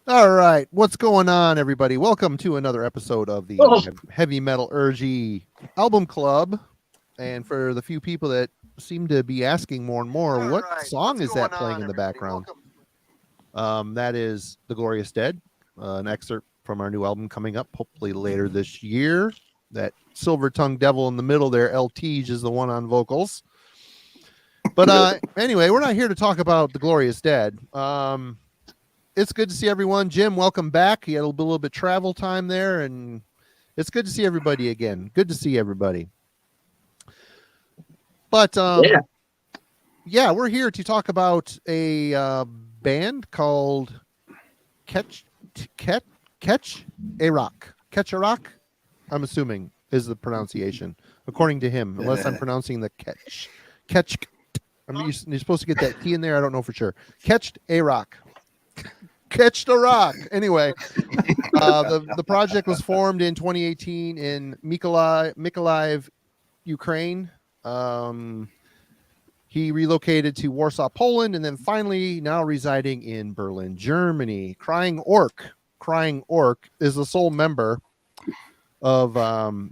All right, what's going on, everybody? Welcome to another episode of the Oh, Heavy Metallurgy Album Club. And for the few people that seem to be asking more and more, what song is that playing in the background? That is The Glorious Dead, an excerpt from our new album coming up, hopefully later this year. That silver tongued devil in the middle there, LTJ, is the one on vocals. But anyway, we're not here to talk about The Glorious Dead. It's good to see everyone. Jim, welcome back. You had a little bit travel time there, and it's good to see everybody again. Good to see everybody. But yeah. yeah, we're here to talk about a band called Këkht Aräkh. Këkht Aräkh, I'm assuming, is the pronunciation, according to him, unless I'm pronouncing the Këkht. Këkht. You're supposed to get that T in there. I don't know for sure. Këkht Aräkh. Këkht Aräkh. Anyway, the project was formed in 2018 in Mykolaiv, Ukraine. He relocated to Warsaw, Poland, and then finally now residing in Berlin, Germany. Crying Orc is the sole member of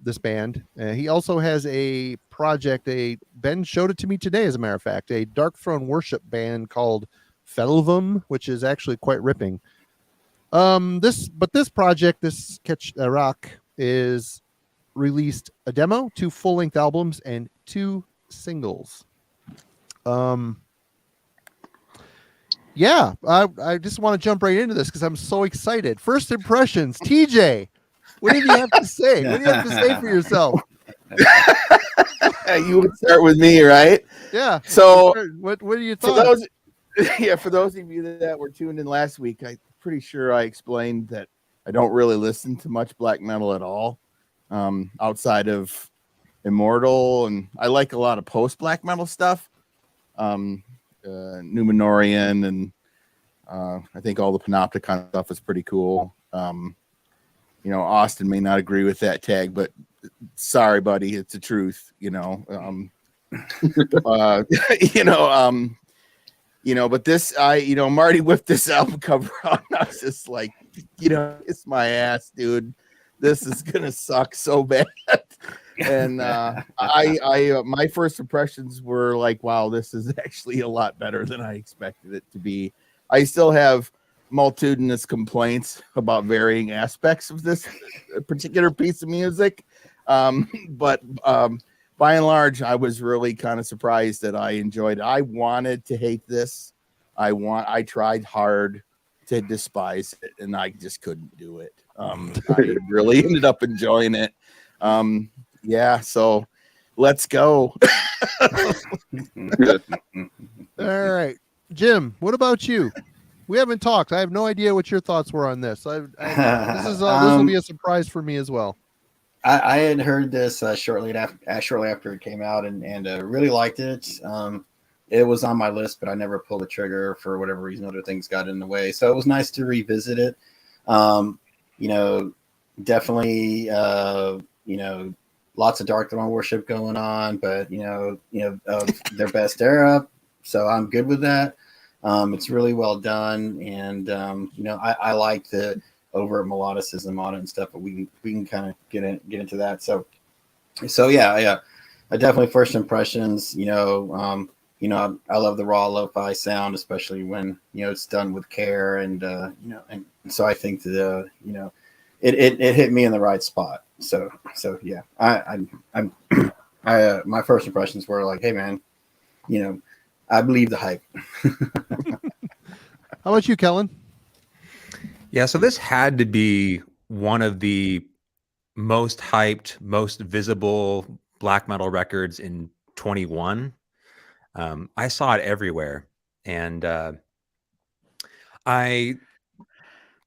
this band. He also has a project. Ben showed it to me today, as a matter of fact, a Dark Throne worship band called Felvum, which is actually quite ripping. This project, this Këkht Aräkh, is released a demo, 2 full-length albums, and 2 singles. Yeah, I just want to jump right into this because I'm so excited. First impressions, TJ. What do you have to say? What do you have to say for yourself? You would start with me, right? Yeah. So, what are your for thoughts? for those of you that were tuned in last week, I'm pretty sure I explained that I don't really listen to much black metal at all, outside of Immortal, and I like a lot of post black metal stuff, Numenorian, and I think all the Panopticon stuff is pretty cool. Austin may not agree with that tag, but sorry, buddy, it's the truth. But this, Marty whipped this album cover out, and I was just like, it's my ass, dude. This is gonna suck so bad. And my first impressions were like, wow, this is actually a lot better than I expected it to be. I still have multitudinous complaints about varying aspects of this particular piece of music, but by and large, I was really kind of surprised that I enjoyed it. I wanted to hate this. I tried hard to despise it, and I just couldn't do it. I really ended up enjoying it. Yeah, so let's go. All right, Jim, what about you? We haven't talked. I have no idea what your thoughts were on this. This will be a surprise for me as well. I had heard this shortly after it came out, and really liked it. It was on my list, but I never pulled the trigger for whatever reason. Other things got in the way, so it was nice to revisit it. Definitely, lots of Dark Throne worship going on, but their best era. So I'm good with that. It's really well done, and I like the overt melodicism on it and stuff, but we can kind of get into that. So yeah. I definitely first impressions. I love the raw lo-fi sound, especially when it's done with care, and and so I think that it hit me in the right spot. So yeah, I'm my first impressions were like, hey man, I believe the hype. How about you, Kellen? Yeah, so this had to be one of the most hyped, most visible black metal records in 21. I saw it everywhere, and I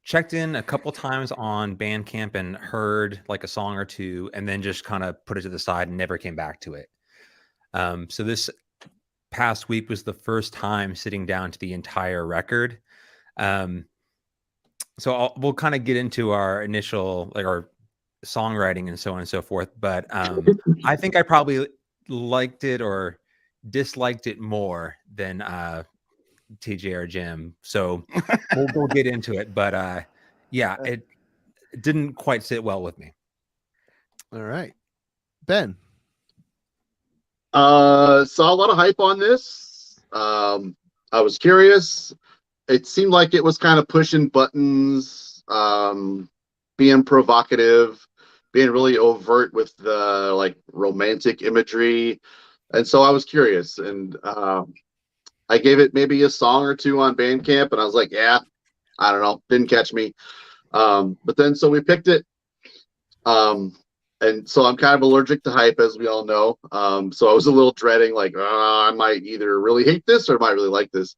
checked in a couple times on Bandcamp and heard like a song or two, and then just kind of put it to the side and never came back to it. So this past week was the first time sitting down to the entire record. So we'll kind of get into our initial, like, our songwriting and so on and so forth. But I think I probably liked it or disliked it more than TJ or Jim. So we'll get into it. But yeah, it didn't quite sit well with me. All right. Ben. Saw a lot of hype on this. I was curious. It seemed like it was kind of pushing buttons, being provocative, being really overt with the like romantic imagery. And so I was curious, and I gave it maybe a song or two on Bandcamp, and I was like, yeah, I don't know, didn't catch me. But then so we picked it. And so I'm kind of allergic to hype, as we all know. So I was a little dreading, like, I might either really hate this or I might really like this.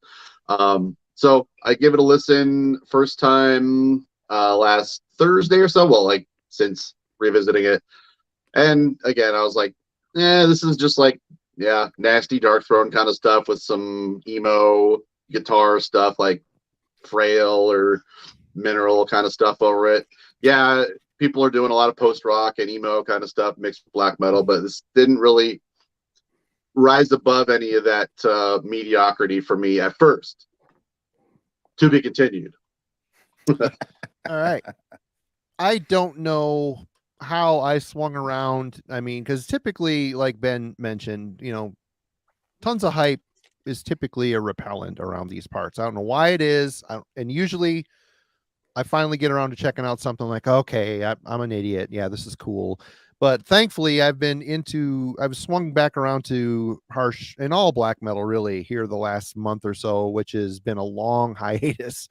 So I give it a listen first time last Thursday or so. Well, like since revisiting it. And again, I was like, this is just like, yeah, nasty Dark Throne kind of stuff with some emo guitar stuff like Frail or Mineral kind of stuff over it. Yeah, people are doing a lot of post rock and emo kind of stuff mixed with black metal, but this didn't really rise above any of that mediocrity for me at first. To be continued. All right. I don't know how I swung around. I mean, because typically, like Ben mentioned, tons of hype is typically a repellent around these parts. I don't know why it is. And usually I finally get around to checking out something like, okay, I'm an idiot. Yeah, this is cool. But thankfully, I've swung back around to harsh and all black metal really here the last month or so, which has been a long hiatus.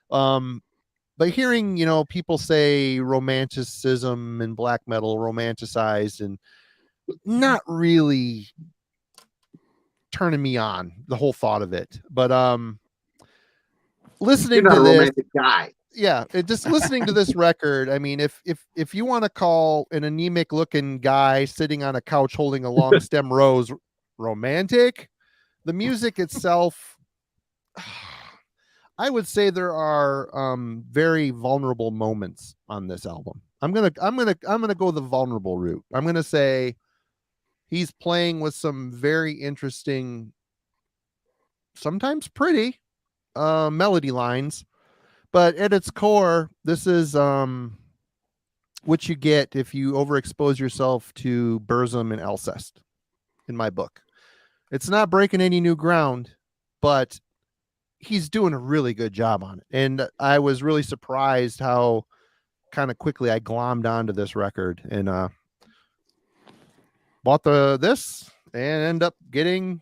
But hearing, people say romanticism and black metal romanticized and not really turning me on the whole thought of it. But listening You're not to a this, romantic guy. yeah, just listening to this record, I mean, if you want to call an anemic looking guy sitting on a couch holding a long stem rose romantic, the music itself, I would say there are very vulnerable moments on this album. I'm gonna go the vulnerable route. I'm gonna say he's playing with some very interesting, sometimes pretty melody lines. But at its core, this is what you get if you overexpose yourself to Burzum and Alcest, in my book. It's not breaking any new ground, but he's doing a really good job on it. And I was really surprised how kind of quickly I glommed onto this record and bought this and end up getting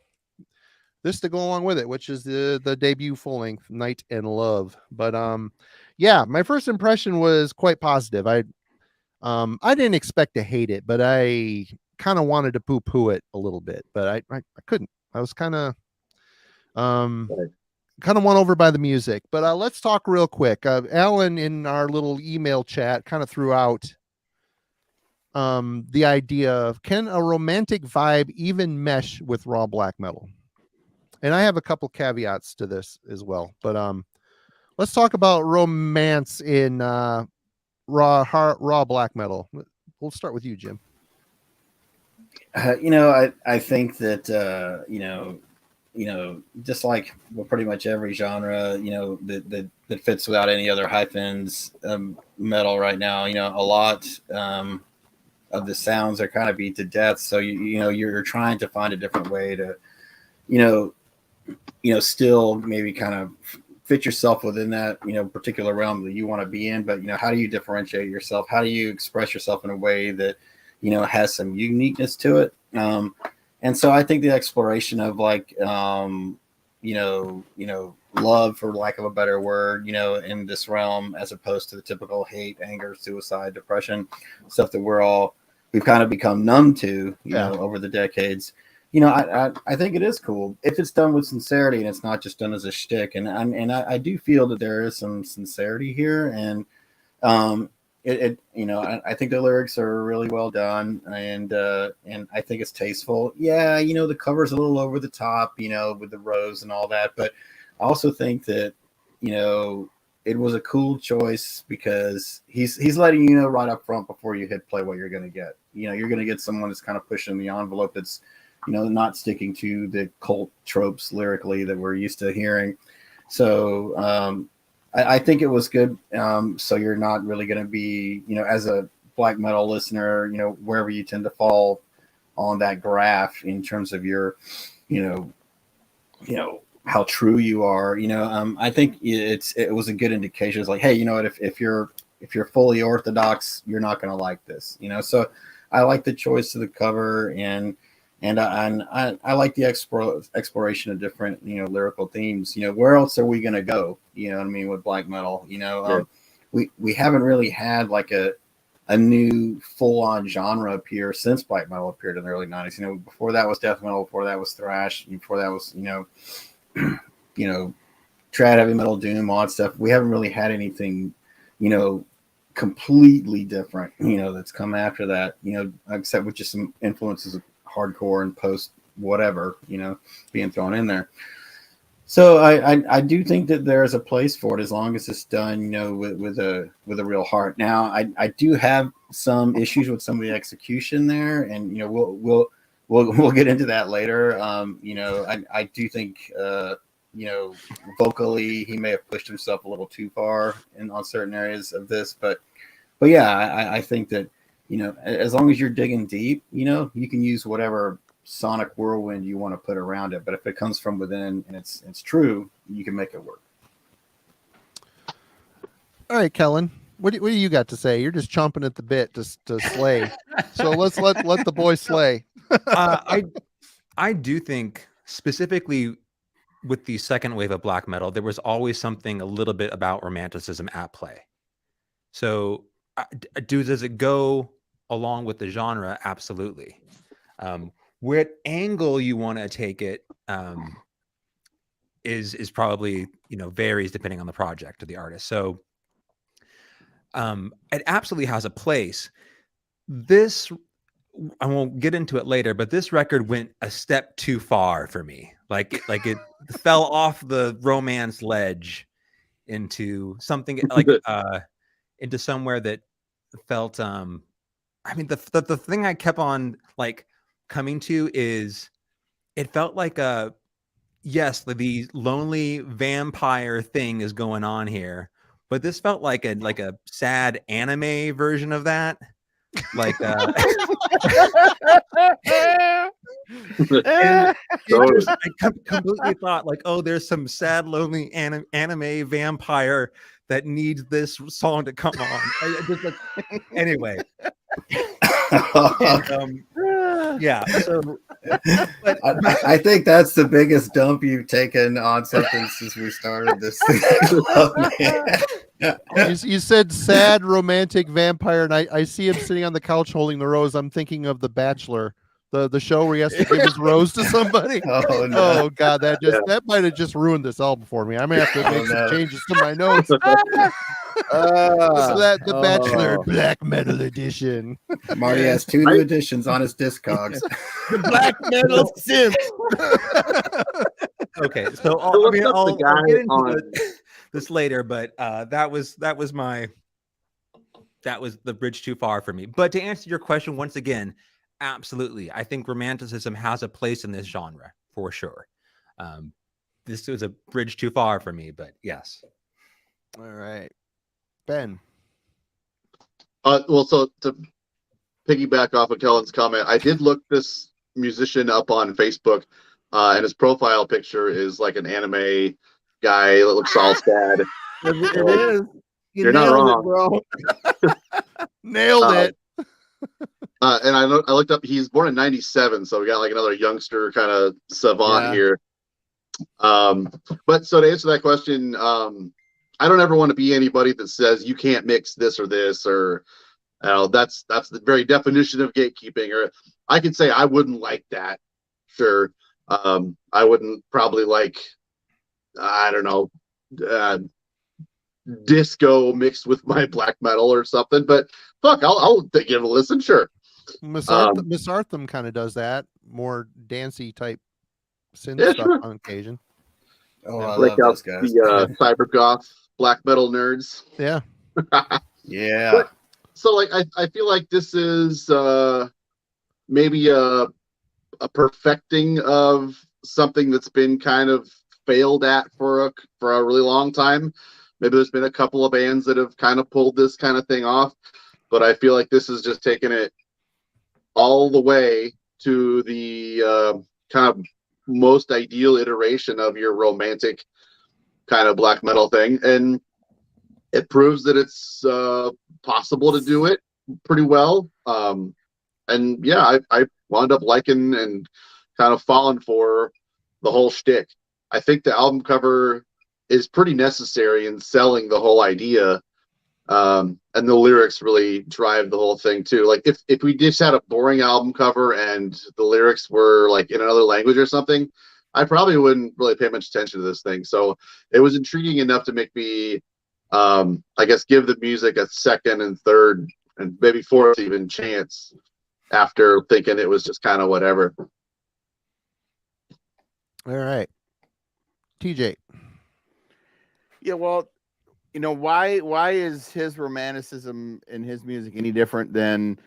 this to go along with it, which is the debut full length Night and Love. But yeah, my first impression was quite positive. I didn't expect to hate it, but I kind of wanted to poo-poo it a little bit, but I couldn't. I was kind of won over by the music. But let's talk real quick. Alan in our little email chat kind of threw out the idea of, can a romantic vibe even mesh with raw black metal? And I have a couple caveats to this as well. But let's talk about romance in raw black metal. We'll start with you, Jim. I think that just like pretty much every genre, that fits without any other hyphens, metal right now, a lot of the sounds are kind of beat to death. So you're trying to find a different way to, still maybe kind of fit yourself within that, particular realm that you want to be in. But, how do you differentiate yourself? How do you express yourself in a way that, has some uniqueness to it? And so I think the exploration of like, love, for lack of a better word, in this realm, as opposed to the typical hate, anger, suicide, depression, stuff that we've kind of become numb to, over the decades. I think it is cool if it's done with sincerity and it's not just done as a shtick. And I do feel that there is some sincerity here, and I think the lyrics are really well done, and I think it's tasteful. Yeah, the cover's a little over the top, with the rose and all that, but I also think that it was a cool choice because he's letting you know right up front before you hit play what you're going to get. You're going to get someone that's kind of pushing the envelope, that's not sticking to the cult tropes lyrically that we're used to hearing. So I think it was good. So you're not really going to be, as a black metal listener, wherever you tend to fall on that graph in terms of your, how true you are. I think it was a good indication. It's like, hey, you know what? If you're fully orthodox, you're not going to like this. So I like the choice of the cover, and I like the exploration of different lyrical themes. Where else are we going to go? With black metal. We haven't really had like a new full-on genre appear since black metal appeared in the early 90s. Before that was death metal, before that was thrash, before that was trad, heavy metal, doom, all that stuff. We haven't really had anything completely different that's come after that, except with just some influences of hardcore and post whatever being thrown in there. So I do think that there's a place for it as long as it's done with a real heart. Now I do have some issues with some of the execution there, and we'll get into that later. I do think vocally he may have pushed himself a little too far on certain areas of this, but yeah, I think that as long as you're digging deep, you can use whatever sonic whirlwind you want to put around it, but if it comes from within and it's true, you can make it work. All right, Kellen, what do you got to say? You're just chomping at the bit to slay. So let's let the boy slay. I do think specifically with the second wave of black metal, there was always something a little bit about romanticism at play. So does it go along with the genre? Absolutely. What angle you want to take it is probably varies depending on the project or the artist. So it absolutely has a place. This, I won't get into it later, but this record went a step too far for me. Like it fell off the romance ledge into something like into somewhere that felt the thing I kept on like coming to is it felt like yes, the lonely vampire thing is going on here, but this felt like a sad anime version of that. Like and I completely thought like, oh, there's some sad lonely anime vampire that needs this song to come on. I just like, anyway. And, yeah, so but I think that's the biggest dump you've taken on something since we started this thing. You said sad romantic vampire, and I see him sitting on the couch holding the rose. I'm thinking of The Bachelor, the show where he has to give his rose to somebody. Oh, no. Oh God, that might have just ruined this album for me. I may have to make some changes to my notes. So that The Bachelor Black Metal Edition. Marty has 2 new editions on his Discogs. The black metal simp. Okay, so I'll get into this later, but that was the bridge too far for me. But to answer your question once again, absolutely, I think romanticism has a place in this genre for sure. This was a bridge too far for me, but yes. All right, Ben. Well, so to piggyback off of Kellen's comment, I did look this musician up on Facebook, and his profile picture is like an anime guy that looks all sad. It is. You're not wrong, bro. Nailed it. And I looked up. He's born in '97, so we got like another youngster kind of savant here. But so to answer that question, I don't ever want to be anybody that says you can't mix this or this, or that's the very definition of gatekeeping. Or I could say I wouldn't like that. Sure, I wouldn't probably like, I don't know, disco mixed with my black metal or something. But fuck, I'll give it a listen. Sure. Miss Artham kind of does that, more dancey type synth stuff sure. on occasion. Oh, I Break love out those guys. the cyber goth black metal nerds. Yeah. Yeah. But, so like I feel like this is maybe a a perfecting of something that's been kind of failed at for a really long time. Maybe there's been a couple of bands that have kind of pulled this kind of thing off, but I feel like this is just taking it all the way to the kind of most ideal iteration of your romantic kind of black metal thing, and it proves that it's possible to do it pretty well. And yeah, I wound up liking and kind of falling for the whole shtick. I think the album cover is pretty necessary in selling the whole idea. And the lyrics really drive the whole thing too. Like if we just had a boring album cover and the lyrics were like in another language or something, I probably wouldn't really pay much attention to this thing. So it was intriguing enough to make me, I guess, give the music a second and third and maybe fourth even chance after thinking it was just kind of whatever. All right. TJ. Yeah, well, you know, why is his romanticism in his music any different than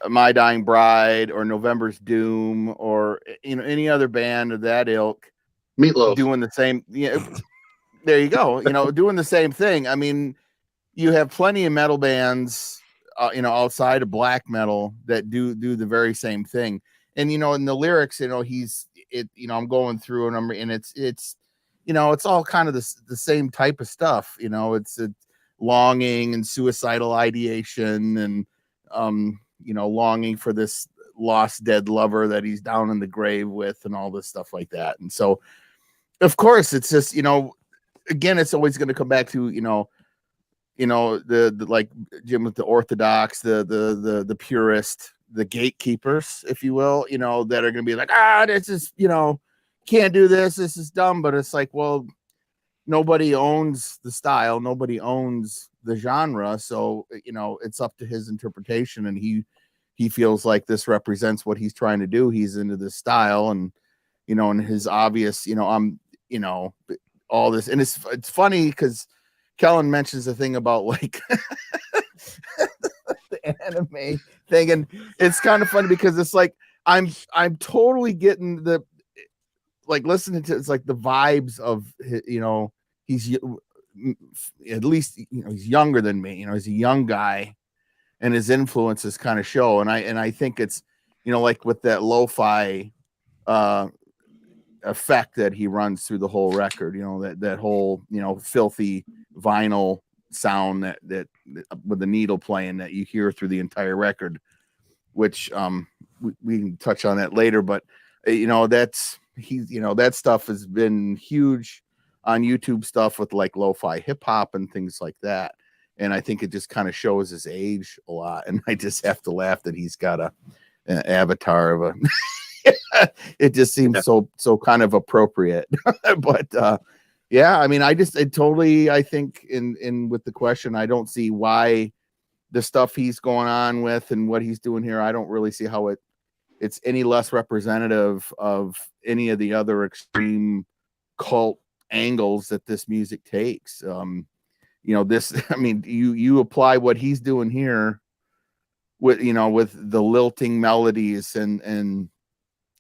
My Dying Bride or November's Doom or, you know, any other band of that ilk Meatloaf doing the same? Yeah, there you go. You know, doing the same thing. I mean, you have plenty of metal bands, you know, outside of black metal that do the very same thing. And, you know, in the lyrics, you know, you know, I'm going through and it's, you know, it's all kind of the same type of stuff. You know, it's a longing and suicidal ideation and, you know, longing for this lost dead lover that he's down in the grave with and all this stuff like that. And so, of course, it's just, you know, again, it's always going to come back to, you know, the like Jim with the orthodox, the purist, the gatekeepers, if you will, you know, that are going to be like, this is, you know, can't do this. This is dumb. But it's like, well, nobody owns the style. Nobody owns the genre. So, you know, it's up to his interpretation. And he feels like this represents what he's trying to do. He's into this style and, you know, and his obvious, you know, you know, all this. And it's funny because Kellen mentions the thing about like the anime thing. And it's kind of funny because it's like, I'm totally getting the, like listening to, it's like the vibes of, you know, he's at least, you know, he's younger than me, you know, he's a young guy and his influences kind of show. And I think it's, you know, like with that lo-fi effect that he runs through the whole record, you know, that whole, you know, filthy vinyl sound that with the needle playing that you hear through the entire record, which we can touch on that later. But, you know, you know, that stuff has been huge on YouTube stuff with like lo-fi hip hop and things like that. And I think it just kind of shows his age a lot. And I just have to laugh that he's got an avatar of a, it just seems so kind of appropriate. But yeah, I mean, I think in with the question, I don't see why the stuff he's going on with and what he's doing here, I don't really see how it's any less representative of any of the other extreme cult angles that this music takes. You know, this, I mean, you apply what he's doing here with, you know, with the lilting melodies and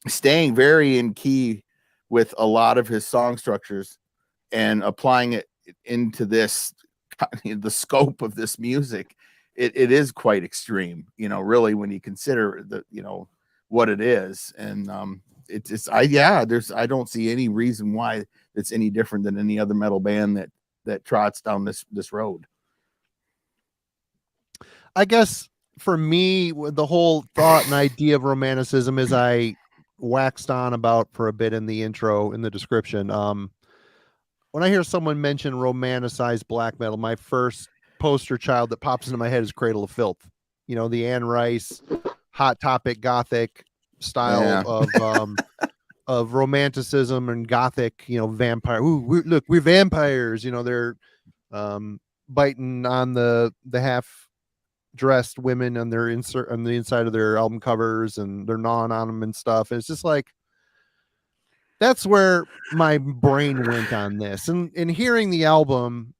staying very in key with a lot of his song structures and applying it into this, the scope of this music. It is quite extreme, you know, really, when you consider the, you know, what it is. And I don't see any reason why it's any different than any other metal band that trots down this road. I guess for me, the whole thought and idea of romanticism is I waxed on about for a bit in the intro, in the description. When I hear someone mention romanticized black metal, my first poster child that pops into my head is Cradle of Filth. You know, the Anne Rice Hot Topic Gothic style of romanticism and Gothic, you know, vampire. Ooh, look, we're vampires. You know, they're biting on the half dressed women on their insert on the inside of their album covers, and they're gnawing on them and stuff. And it's just like, that's where my brain went on this. And in hearing the album,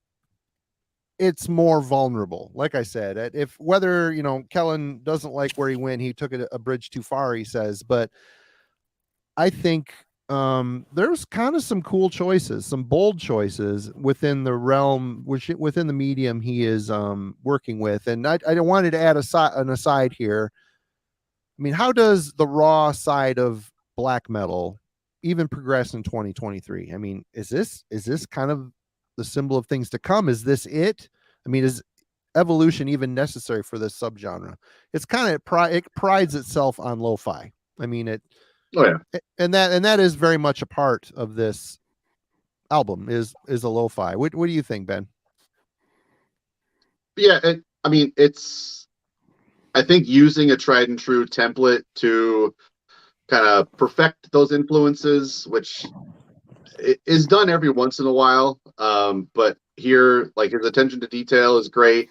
it's more vulnerable. Like I said, if whether, you know, Kellen doesn't like where he went, he took it a bridge too far, he says, but I think there's kind of some cool choices, some bold choices within the realm, within the medium he is working with. And I wanted to add an aside here. I mean, how does the raw side of black metal even progress in 2023? I mean, is this kind of the symbol of things to come? Is this it? I mean, is evolution even necessary for this subgenre? It's kind of it prides itself on lo-fi. I mean, Oh yeah, and that is very much a part of this album is a lo-fi. What do you think, Ben? yeah. I mean, it's, I think using a tried and true template to kind of perfect those influences, which is done every once in a while. But here, like, his attention to detail is great.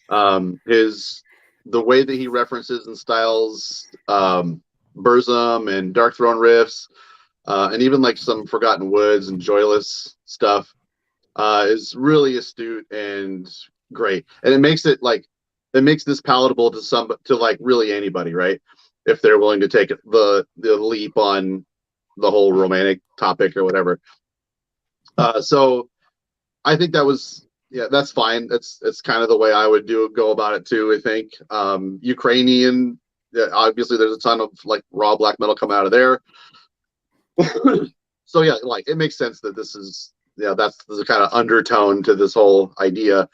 The way that he references and styles Burzum and Dark Throne riffs, and even like some Forgotten Woods and Joyless stuff, is really astute and great. And it makes this palatable to like really anybody, right? If they're willing to take the leap on the whole romantic topic or whatever. So I think that's fine. It's kind of the way I would go about it too. I think Ukrainian, obviously there's a ton of like raw black metal coming out of there. So yeah, like it makes sense that this is, that's the kind of undertone to this whole idea.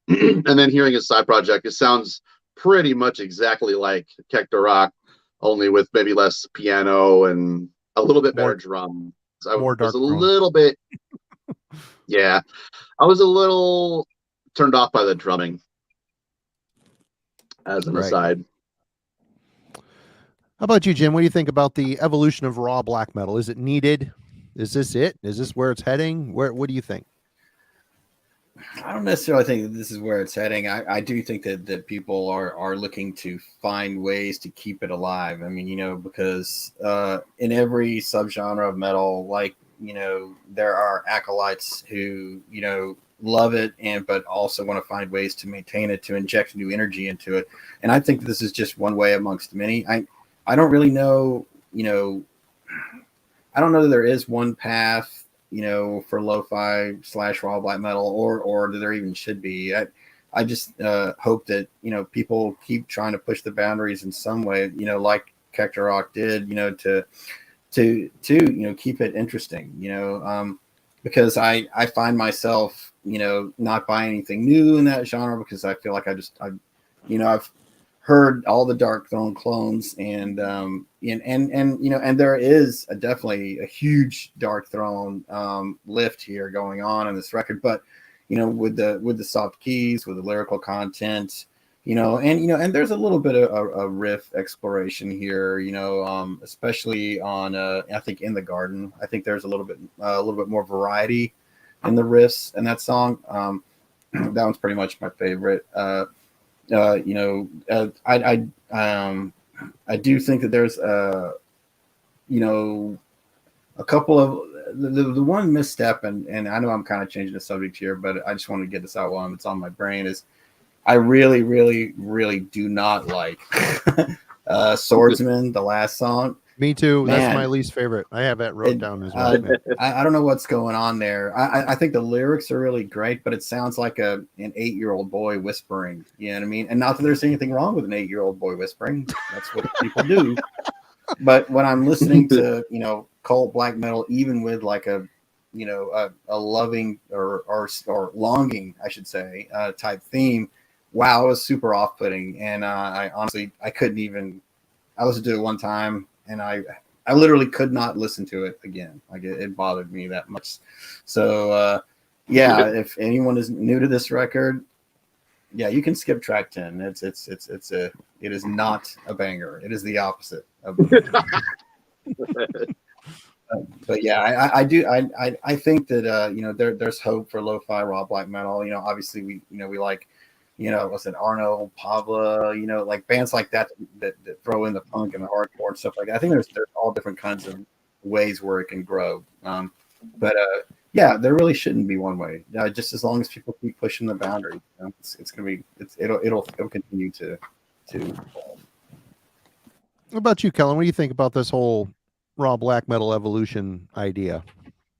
And then hearing his side project, it sounds pretty much exactly like Këkht Aräkh, only with maybe less piano and a little bit better drums. I was a little bit, yeah, I was a little turned off by the drumming, as an aside. How about you, Jim? What do you think about the evolution of raw black metal? Is it needed? Is this it? Is this where it's heading? What do you think? I don't necessarily think that this is where it's heading. I do think that people are looking to find ways to keep it alive. I mean, because in every subgenre of metal, like, there are acolytes who, love it but also want to find ways to maintain it, to inject new energy into it. And I think this is just one way amongst many. I don't really know, I don't know that there is one path, for lo-fi / raw black metal, or that there even should be. I just hope that, people keep trying to push the boundaries in some way, like Këkht Aräkh did, to keep it interesting, because I find myself, not buying anything new in that genre, because I feel like I've heard all the Dark Throne clones, and there is definitely a huge Dark Throne lift here going on in this record, but with the soft keys, with the lyrical content, and there's a little bit of a riff exploration here, especially on I think In the Garden. I think there's a little bit more variety in the riffs in that song. That one's pretty much my favorite. I do think that there's a couple of the one misstep, and I know I'm kind of changing the subject here, but I just want to get this out while it's on my brain, is I really, really, really do not like Swordsman, the last song. Me too. Man, that's my least favorite. I have that wrote down as well. I don't know what's going on there. I think the lyrics are really great, but it sounds like an 8-year-old boy whispering. You know what I mean? And not that there's anything wrong with an 8-year-old boy whispering. That's what people do. But when I'm listening to, cult black metal, even with like a loving or longing, I should say, type theme, wow, it was super off-putting. And I honestly, I couldn't even. I listened to it one time, and I literally could not listen to it again. Like it bothered me that much. So yeah, if anyone is new to this record, yeah, you can skip track 10. It is not a banger. It is the opposite of but yeah, I think that there's hope for lo-fi raw black metal. Obviously we like, what's it, Arno, Pavla, like bands like that throw in the punk and the hardcore and stuff like that. I think there's all different kinds of ways where it can grow. But yeah, there really shouldn't be one way. Just as long as people keep pushing the boundary, it's gonna be, it'll continue to evolve. What about you, Kellen? What do you think about this whole raw black metal evolution idea.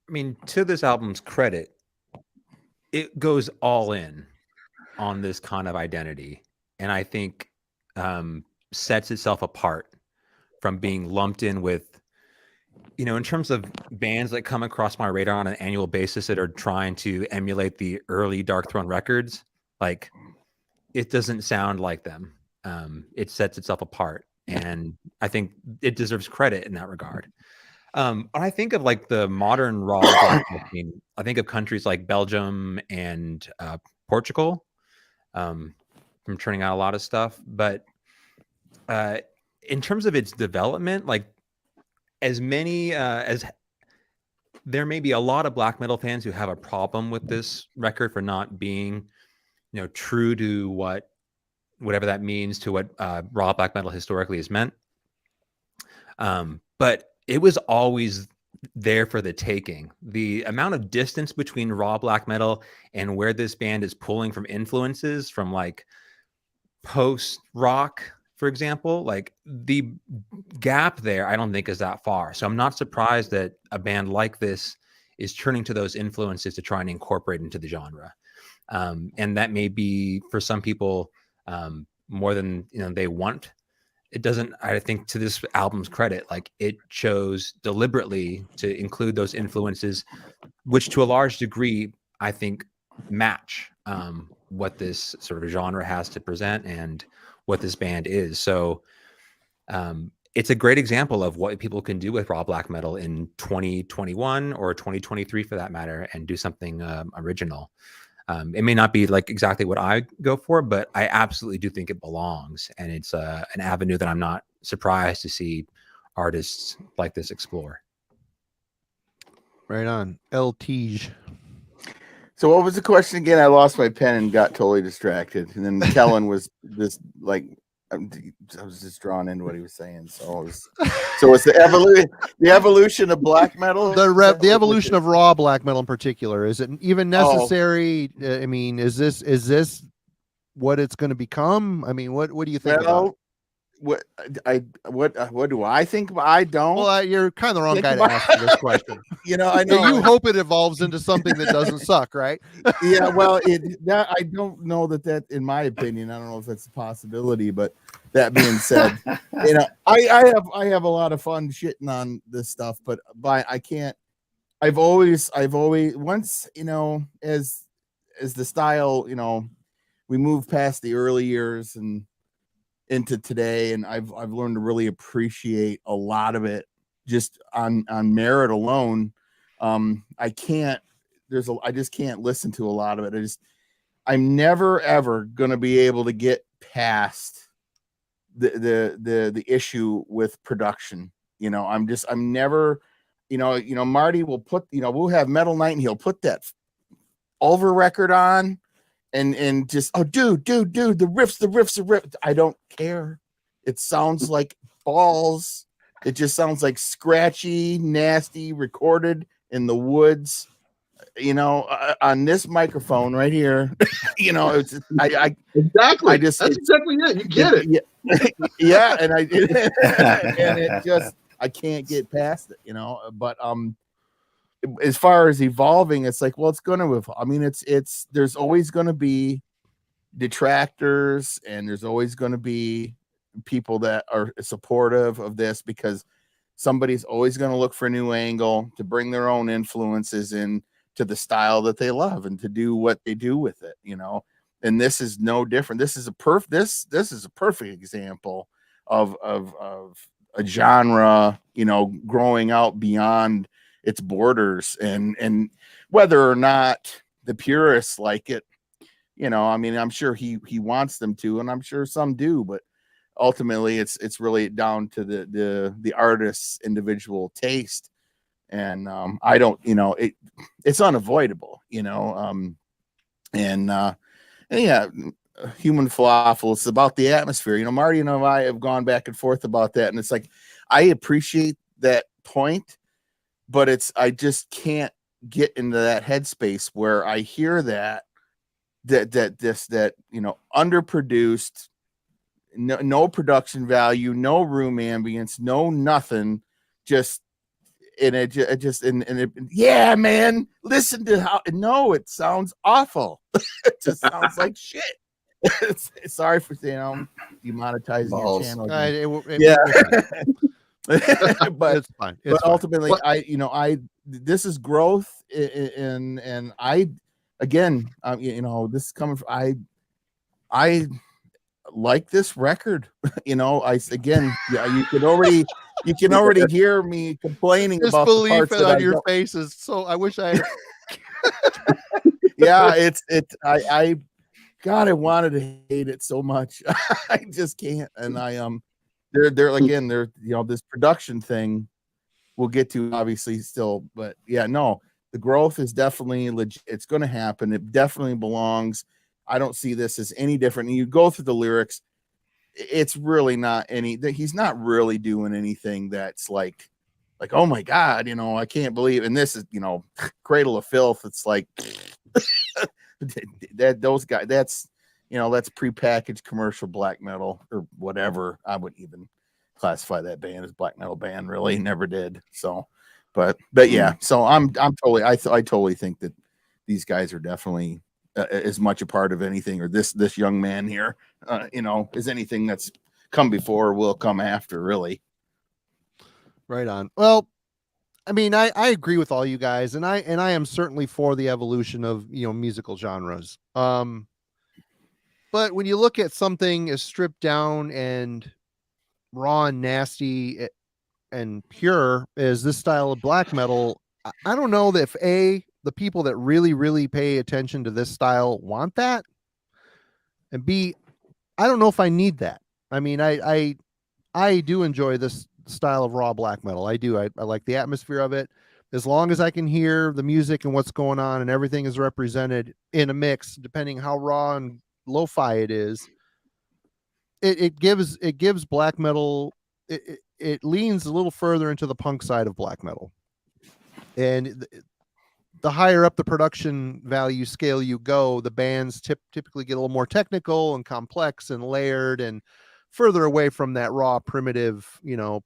I mean, to this album's credit, it goes all in on this kind of identity, and I think sets itself apart from being lumped in with, in terms of bands that come across my radar on an annual basis that are trying to emulate the early Dark Throne records. Like, it doesn't sound like them. It sets itself apart, and I think it deserves credit in that regard. When I think of like the modern raw black metal scene, I think of countries like Belgium and Portugal, from turning out a lot of stuff. But in terms of its development, like as there may be a lot of black metal fans who have a problem with this record for not being, true to whatever that means to what raw black metal historically has meant. But it was always there for the taking. The amount of distance between raw black metal and where this band is pulling from influences from like post rock, for example, like the gap there, I don't think is that far. So I'm not surprised that a band like this is turning to those influences to try and incorporate into the genre. And that may be for some people more than they want. It doesn't, I think, to this album's credit, like it chose deliberately to include those influences, which to a large degree, I think, match what this sort of genre has to present and what this band is. So it's a great example of what people can do with raw black metal in 2021 or 2023 for that matter, and do something original. It may not be like exactly what I go for, but I absolutely do think it belongs. And it's an avenue that I'm not surprised to see artists like this explore. Right on. El Tige. So what was the question again? I lost my pen and got totally distracted. And then Kellen was just like, I was just drawn into what he was saying. So it's the evolution of black metal. The evolution of raw black metal in particular. Is it even necessary? I mean, is this what it's going to become? I mean, what do you think about it? What do I think? I don't. Well, you're kind of the wrong guy to ask for this question. I know. You hope it evolves into something that doesn't suck, right? Yeah. Well, I don't know that, in my opinion, I don't know if that's a possibility. But that being said, I have a lot of fun shitting on this stuff, but I can't. I've always once as the style we move past the early years and into today, and I've learned to really appreciate a lot of it just on merit alone. I just can't listen to a lot of it. I'm never ever gonna be able to get past the issue with production. I'm never, Marty will put, we'll have Metal Night and he'll put that over record on. And just, oh, dude, the riffs. I don't care. It sounds like balls. It just sounds like scratchy, nasty, recorded in the woods. On this microphone right here. It's exactly. That's exactly it. You get it. Yeah, and and it just, I can't get past it. But as far as evolving, it's like, well, it's going to evolve. I mean, there's always going to be detractors, and there's always going to be people that are supportive of this, because somebody's always going to look for a new angle to bring their own influences in to the style that they love and to do what they do with it, and this is no different. This is a perfect example of a genre, growing out beyond its borders, and whether or not the purists like it, I mean, I'm sure he wants them to, and I'm sure some do, but ultimately it's really down to the artist's individual taste. And I don't, it's unavoidable, and yeah, human falafel, it's about the atmosphere. Marty and I have gone back and forth about that, and it's like, I appreciate that point, but I just can't get into that headspace where I hear that underproduced, no production value, no room ambience, no nothing, just it just yeah, man, listen to how it sounds awful. It just sounds like shit. Sorry for demonetizing your channel. But it's fine. But ultimately, this is growth, and I again, this is coming from I like this record. You can already hear me complaining about the parts that on your faces. So I wish I. Yeah, God, I wanted to hate it so much. I just can't. And they're this production thing we'll get to obviously still, but yeah, no, the growth is definitely legit. It's going to happen. It definitely belongs. I don't see this as any different. And you go through the lyrics, it's really not he's not really doing anything that's like, oh my God, I can't believe. And this is, Cradle of Filth. It's like those guys, that's prepackaged commercial black metal or whatever. I wouldn't even classify that band as black metal band, really. Never did. So, but yeah, so I totally think that these guys are definitely as much a part of anything, or this young man here, as anything that's come before or will come after, really. Right on. Well, I mean, I agree with all you guys, and I am certainly for the evolution of musical genres. But when you look at something as stripped down and raw and nasty and pure as this style of black metal, I don't know that if the people that really, really pay attention to this style want that, and B, I don't know if I need that. I mean, I do enjoy this style of raw black metal. I do. I like the atmosphere of it. As long as I can hear the music and what's going on and everything is represented in a mix, depending how raw and lo-fi it is, it gives black metal. It leans a little further into the punk side of black metal, and the higher up the production value scale you go, the bands typically get a little more technical and complex and layered and further away from that raw, primitive,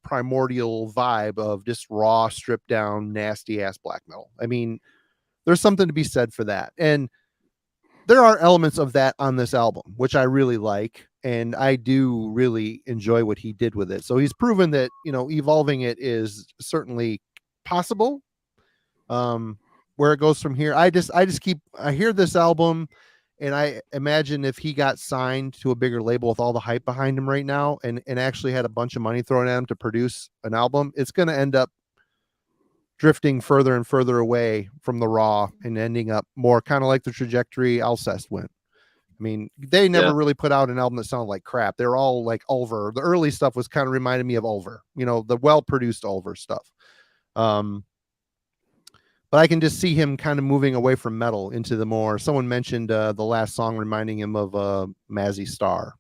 primordial vibe of just raw, stripped down, nasty ass black metal. I mean, there's something to be said for that. And there are elements of that on this album, which I really like. And I do really enjoy what he did with it. So he's proven that, evolving it is certainly possible. Where it goes from here, I hear this album, and I imagine if he got signed to a bigger label with all the hype behind him right now and actually had a bunch of money thrown at him to produce an album, it's going to end up drifting further and further away from the raw and ending up more kind of like the trajectory Alcest went. I mean, they never really put out an album that sounded like crap. They're all like Ulver. The early stuff was kind of reminded me of Ulver, the well-produced Ulver stuff. But I can just see him kind of moving away from metal into the more. Someone mentioned the last song reminding him of Mazzy Star.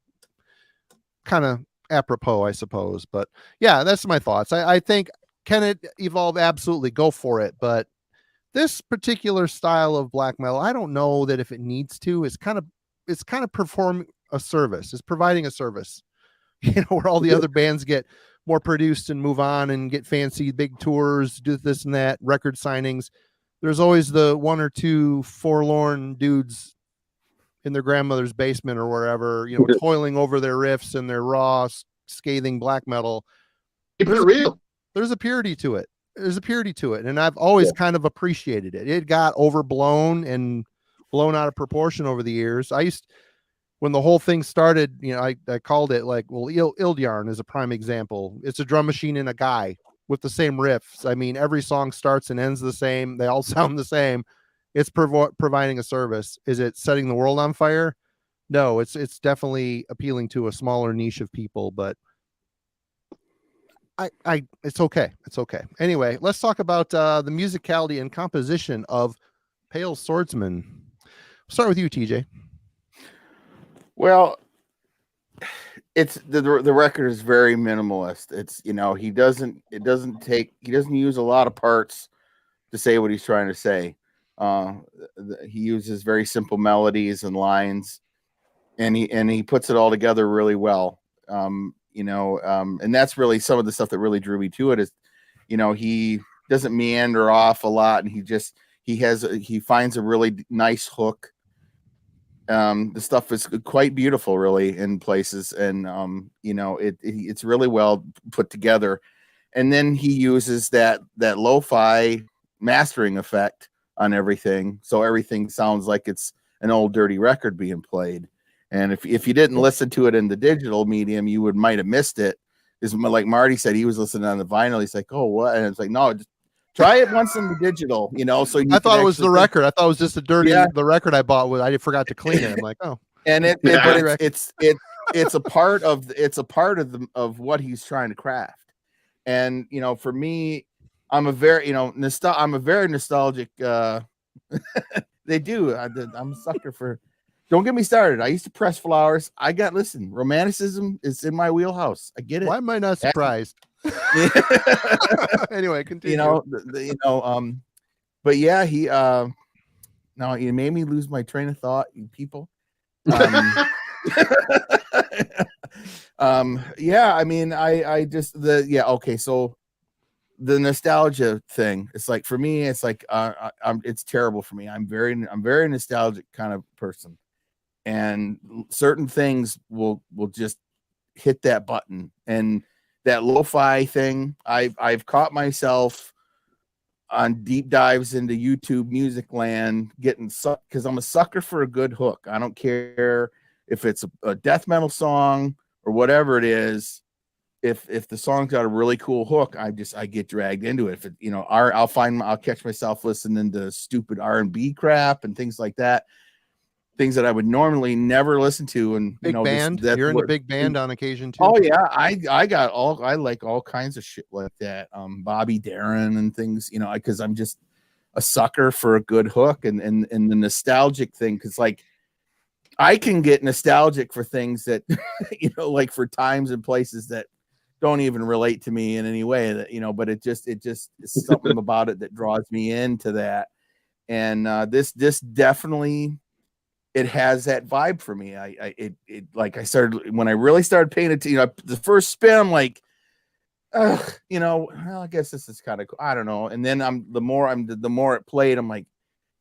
Kind of apropos, I suppose. But yeah, that's my thoughts. I think, can it evolve? Absolutely, go for it. But this particular style of black metal, I don't know that if it needs to. It's kind of performing a service. It's providing a service. Where all the other bands get more produced and move on and get fancy big tours, do this and that, record signings. There's always the one or two forlorn dudes in their grandmother's basement or wherever, toiling over their riffs and their raw, scathing black metal. There's a purity to it. And I've always kind of appreciated it. It got overblown and blown out of proportion over the years. When the whole thing started, I called it like, well, Ildyarn is a prime example. It's a drum machine and a guy with the same riffs. I mean, every song starts and ends the same. They all sound the same. It's providing a service. Is it setting the world on fire? No, it's definitely appealing to a smaller niche of people, but it's okay. It's okay. Anyway, let's talk about the musicality and composition of Pale Swordsman. We'll start with you, TJ. Well, it's the record is very minimalist. It's he doesn't use a lot of parts to say what he's trying to say. He uses very simple melodies and lines, and he puts it all together really well. And that's really some of the stuff that really drew me to it is, he doesn't meander off a lot, and he finds a really nice hook. The stuff is quite beautiful, really, in places, and it's really well put together. And then he uses that lo-fi mastering effect on everything, so everything sounds like it's an old dirty record being played. And if you didn't listen to it in the digital medium, you might have missed it. Is like Marty said, he was listening on the vinyl. He's like, "Oh, what?" And it's like, "No, just try it once in the digital." So I thought it was the record. I thought it was just a dirty the record I bought with. I forgot to clean it. I'm like, oh, and it's a part of what he's trying to craft. And for me, I'm a very nostalgic. They do. I'm a sucker for. Don't get me started. I used to press flowers. Romanticism is in my wheelhouse. I get it. Why am I not surprised? Anyway, continue. But yeah, he now you made me lose my train of thought, you people. Yeah, I mean, I just okay, so the nostalgia thing, it's like, for me, it's like it's terrible for me. I'm very nostalgic kind of person, and certain things will just hit that button. And that lo-fi thing, I've caught myself on deep dives into YouTube music land getting sucked, because I'm a sucker for a good hook. I don't care if it's a death metal song or whatever it is. If the song's got a really cool hook, I get dragged into it. If it, I'll catch myself listening to stupid R&B crap and things like that. Things that I would normally never listen to. And big band, you're in a big band on occasion too. Oh yeah, I like all kinds of shit like that. Bobby Darin and things, because I'm just a sucker for a good hook and the nostalgic thing. Because like, I can get nostalgic for things that like for times and places that don't even relate to me in any way, that but it just is something about it that draws me into that. And this definitely, it has that vibe for me. When I really started paying attention, the first spin, I'm like, well, I guess this is kind of cool. I don't know. And then the more it played, I'm like,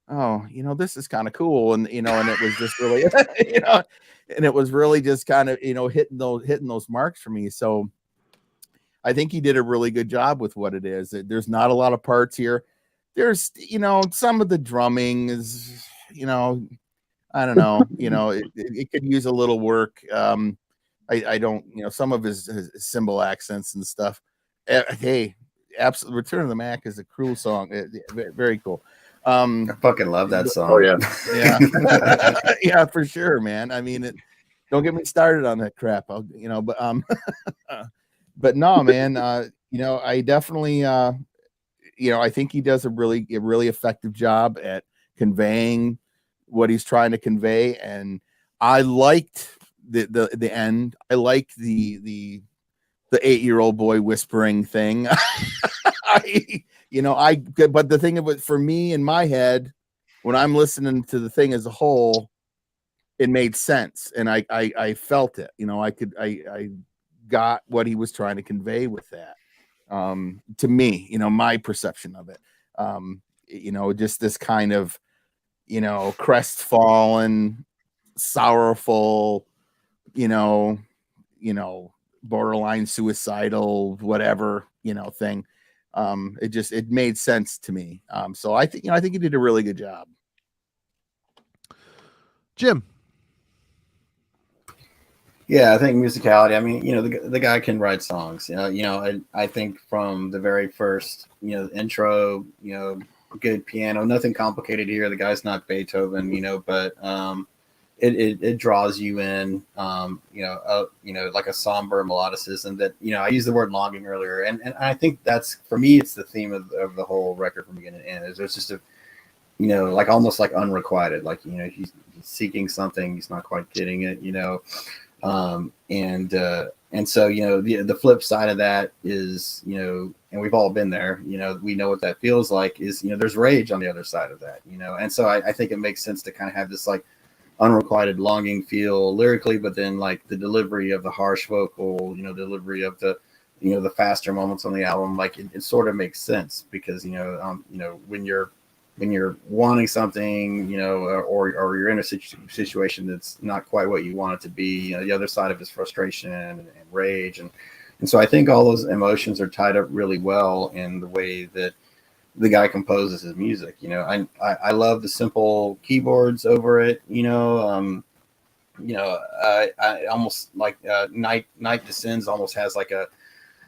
oh, this is kind of cool. And, and it was just really, and it was really just kind of, hitting those marks for me. So I think he did a really good job with what it is. There's not a lot of parts here. There's, some of the drumming is, I don't know, it could use a little work. I don't, some of his cymbal accents and stuff. Hey, absolutely, Return of the Mac is a cool song. Very cool. I fucking love that song. Oh yeah, yeah, yeah, for sure, man. I mean, don't get me started on that crap. But no, man. I definitely, I think he does a really effective job at conveying what he's trying to convey. And I liked the end. I liked the 8-year-old boy whispering thing. But the thing of it, for me in my head, when I'm listening to the thing as a whole, it made sense. And I felt it, I got what he was trying to convey with that. To me, my perception of it, just this kind of, crestfallen, sorrowful, borderline suicidal, whatever, thing. It made sense to me. So I think he did a really good job. Jim. Yeah, I think musicality. I mean, the guy can write songs. I think from the very first, intro, good piano, nothing complicated here. The guy's not Beethoven, but it draws you in, like a somber melodicism that, I used the word longing earlier. And I think that's, for me, it's the theme of the whole record from beginning to end. Is there's just a, like almost like unrequited, like, he's seeking something, he's not quite getting it, and so, the flip side of that is, and we've all been there, we know what that feels like is, there's rage on the other side of that, and so I think it makes sense to kind of have this like unrequited longing feel lyrically, but then like the delivery of the harsh vocal, delivery of the the faster moments on the album, like it sort of makes sense because when you're wanting something, or you're in a situation that's not quite what you want it to be, the other side of his frustration and rage, and so I think all those emotions are tied up really well in the way that the guy composes his music. I love the simple keyboards over it. I almost like Night Descends almost has like a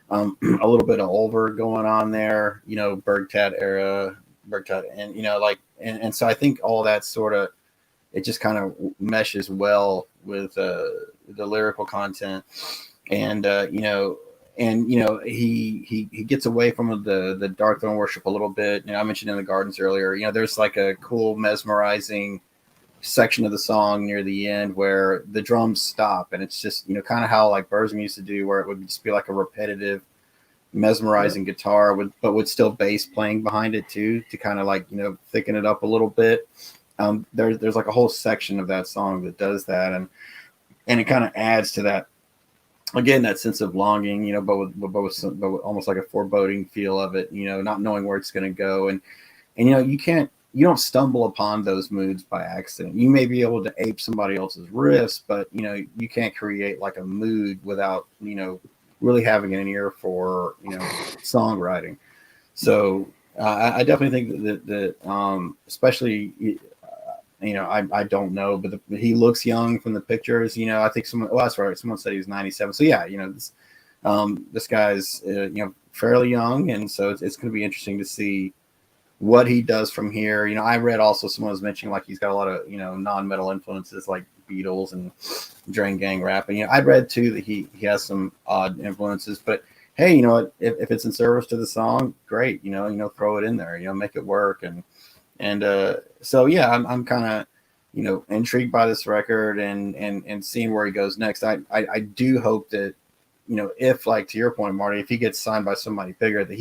little bit of over going on there. Bergtat era, and so I think all that sort of, it just kind of meshes well with the lyrical content, and he gets away from the dark throne worship a little bit. I mentioned In the Gardens earlier. There's like a cool mesmerizing section of the song near the end where the drums stop, and it's just kind of how like Burzum used to do, where it would just be like a repetitive mesmerizing guitar but with still bass playing behind it too, to kind of like thicken it up a little bit. There's like a whole section of that song that does that, and it kind of adds to that, again, that sense of longing, but with almost like a foreboding feel of it, not knowing where it's going to go, and you don't stumble upon those moods by accident. You may be able to ape somebody else's riffs, but you can't create like a mood without really having an ear for songwriting. So I definitely think that especially I don't know, but he looks young from the pictures. I think that's right. Someone said he was 97. So yeah, this guy's fairly young, and so it's going to be interesting to see what he does from here. I read also someone was mentioning like he's got a lot of non-metal influences like Beatles and Drain Gang rap, and I read too that he has some odd influences, but hey, if it's in service to the song, great, throw it in there, make it work, and so yeah, I'm kind of intrigued by this record and seeing where he goes next. I do hope that if, like to your point, Marty, if he gets signed by somebody bigger, that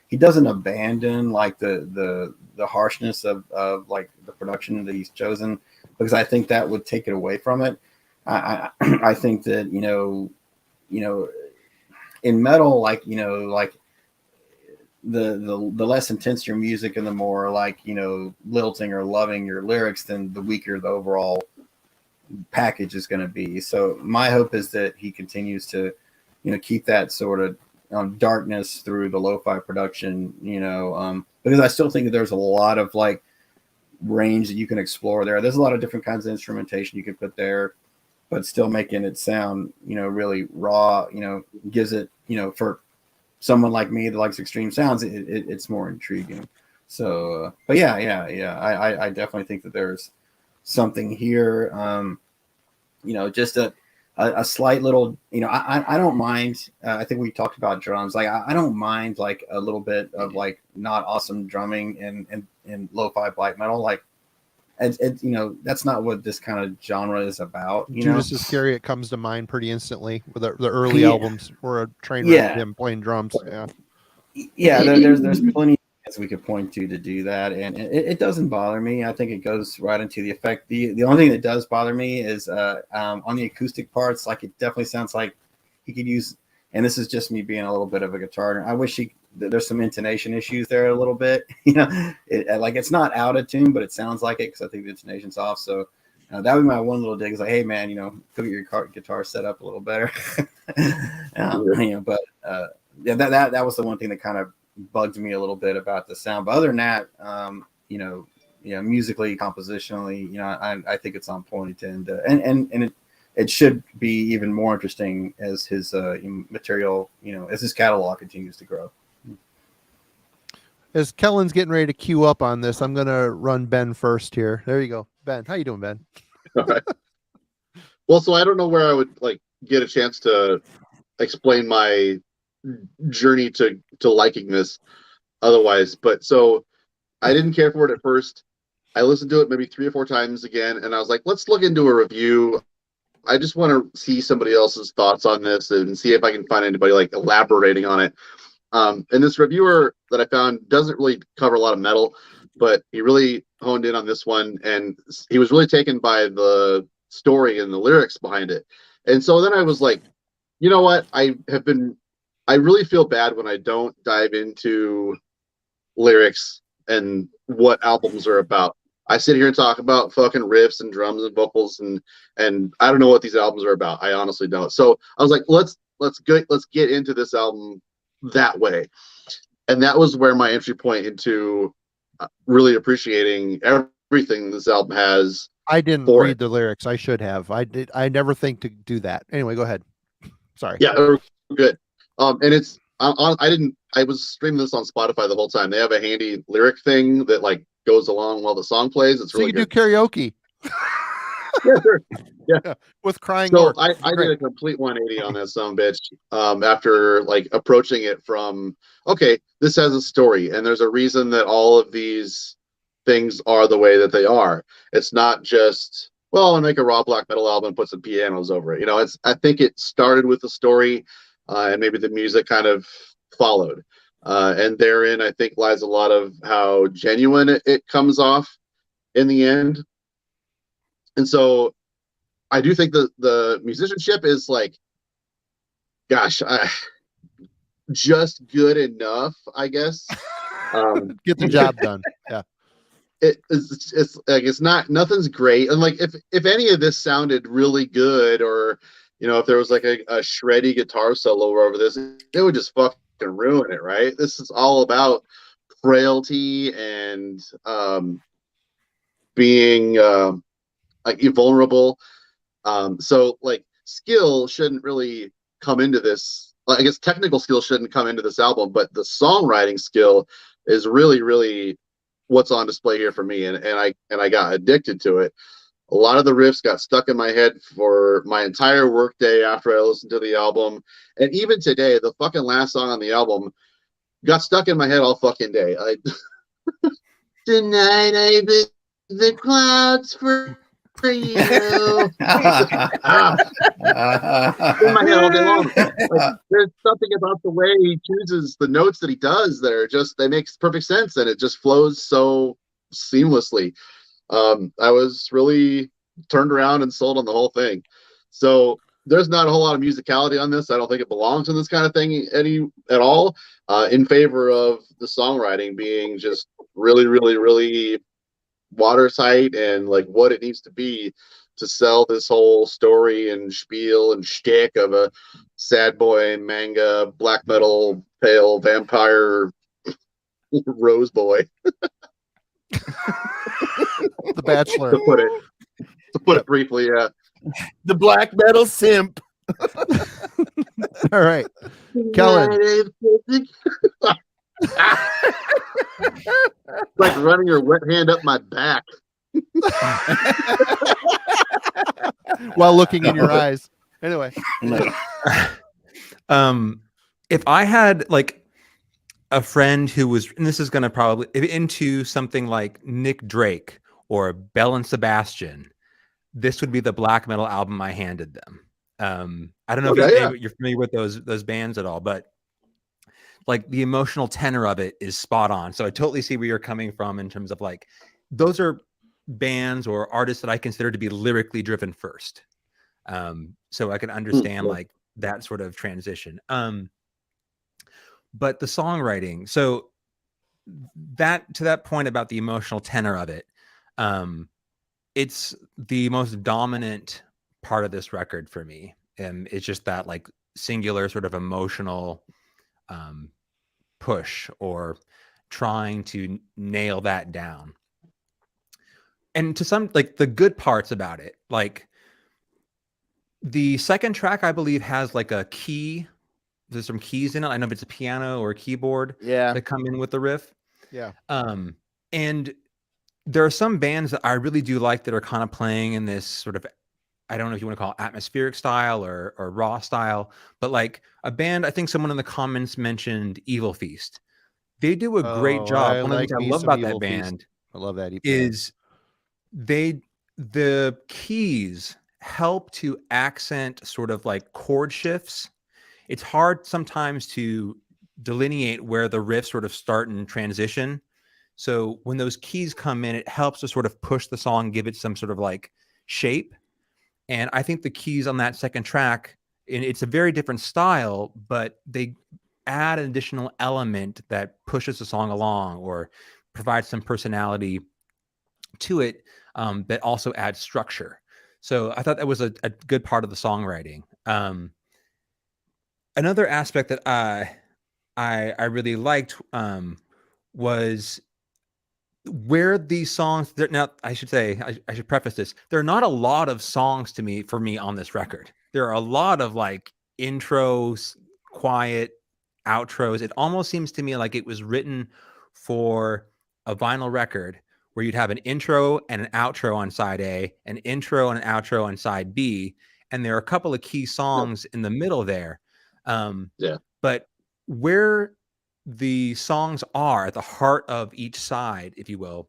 he doesn't abandon like the harshness of like the production that he's chosen, because I think that would take it away from it. I think that in metal, like the less intense your music and the more like lilting or loving your lyrics, then the weaker the overall package is going to be. So my hope is that he continues to keep that sort of darkness through the lo-fi production, because I still think that there's a lot of like range that you can explore there. There's a lot of different kinds of instrumentation you can put there, but still making it sound really raw, gives it, for someone like me that likes extreme sounds, it's more intriguing. So but yeah, I definitely think that there's something here. Just a slight little, I don't mind. I think we talked about drums. Like I don't mind like a little bit of like not awesome drumming in lo-fi black metal. Like that's not what this kind of genre is about. Judas Iscariot comes to mind pretty instantly with the early albums were a train wreck of him playing drums. Yeah, there's plenty of things we could point to do that, and it doesn't bother me. I think it goes right into the effect. The only thing that does bother me is on the acoustic parts. Like it definitely sounds like he could use, and this is just me being a little bit of a guitar nerd, I wish there's some intonation issues there a little bit. Like it's not out of tune, but it sounds like it because I think the intonation's off. So that would be my one little dig. Is like, hey man, could get your guitar set up a little better. But yeah, that was the one thing that kind of bugged me a little bit about the sound. But other than that, musically, compositionally, I think it's on point, and it should be even more interesting as his material, as his catalog continues to grow. As Kellen's getting ready to queue up on this, I'm gonna run Ben first here. There you go, Ben. How you doing, Ben? All right. Well, so I don't know where I would like get a chance to explain my journey to liking this otherwise, but so I didn't care for it at first. I listened to it maybe 3 or 4 times again, and I was like, let's look into a review. I just want to see somebody else's thoughts on this and see if I can find anybody like elaborating on it. And this reviewer that I found doesn't really cover a lot of metal, but he really honed in on this one, and he was really taken by the story and the lyrics behind it. And so then I was like, you know what? I have been I really feel bad when I don't dive into lyrics and what albums are about. I sit here and talk about fucking riffs and drums and vocals and I don't know what these albums are about. I honestly don't. So I was like, let's get into this album that way. And that was where my entry point into really appreciating everything this album has. I didn't for read it. the lyrics. I should have. I never think to do that. Anyway, go ahead. Sorry. Yeah, they're good. And it's I was streaming this on Spotify the whole time. They have a handy lyric thing that like goes along while the song plays. It's So really you good. do karaoke. Yeah, sure. Yeah. With crying So orcs. I did a complete 180 on that son bitch. After like approaching it from, okay, this has a story and there's a reason that all of these things are the way that they are. It's not just, well, I'll make a raw black metal album and put some pianos over it. You know, I think it started with the story, and maybe the music kind of followed. And therein, I think, lies a lot of how genuine it comes off in the end. And so I do think that the musicianship is like, gosh, just good enough, I guess. Get the job done. Yeah. It's like it's not, nothing's great. And like if any of this sounded really good, or you know, if there was like a shreddy guitar solo over this, it would just fucking ruin it, right? This is all about frailty and being like vulnerable. So like skill shouldn't really come into this. I guess technical skill shouldn't come into this album, but the songwriting skill is really, really what's on display here for me. And I got addicted to it. A lot of the riffs got stuck in my head for my entire workday after I listened to the album. And even today, the fucking last song on the album got stuck in my head all fucking day. Tonight I visit the clouds for you. In my head all day long. Like, there's something about the way he chooses the notes that he does that are just, they make perfect sense, and it just flows so seamlessly. I was really turned around and sold on the whole thing. So there's not a whole lot of musicality on this. I don't think it belongs in this kind of thing at all, in favor of the songwriting being just really, really, really watertight and like what it needs to be to sell this whole story and spiel and shtick of a sad boy manga, black metal, pale vampire rose boy. The Bachelor. to put it briefly, yeah. The black metal simp. All right. Kellen. Like running your wet hand up my back. While looking in your eyes. Anyway. If I had like a friend who was, and this is going to probably into something like Nick Drake or Bell and Sebastian, this would be the black metal album I handed them. I don't know if you're familiar with those bands at all, but like the emotional tenor of it is spot on. So I totally see where you're coming from in terms of like, those are bands or artists that I consider to be lyrically driven first. So I can understand like that sort of transition. But the songwriting, so that to that point about the emotional tenor of it, it's the most dominant part of this record for me. And it's just that like singular sort of emotional push or trying to nail that down. And to some, like the good parts about it, like the second track, I believe has like a key. There's some keys in it. I don't know if it's a piano or a keyboard that come in with the riff. Yeah. And there are some bands that I really do like that are kind of playing in this sort of, I don't know if you want to call it atmospheric style or raw style, but like a band, I think someone in the comments mentioned Evil Feast. They do a great job. One of the things I love about that band I love that is the keys help to accent sort of like chord shifts. It's hard sometimes to delineate where the riffs sort of start and transition. So when those keys come in, it helps to sort of push the song, give it some sort of like shape. And I think the keys on that second track and it's a very different style, but they add an additional element that pushes the song along or provides some personality to it, that also adds structure. So I thought that was a good part of the songwriting. Another aspect that I really liked, was where these songs. Now, I should say, I should preface this. There are not a lot of songs for me on this record. There are a lot of like intros, quiet outros. It almost seems to me like it was written for a vinyl record where you'd have an intro and an outro on side A, an intro and an outro on side B, and there are a couple of key songs in the middle there. Yeah. But where the songs are at the heart of each side, if you will,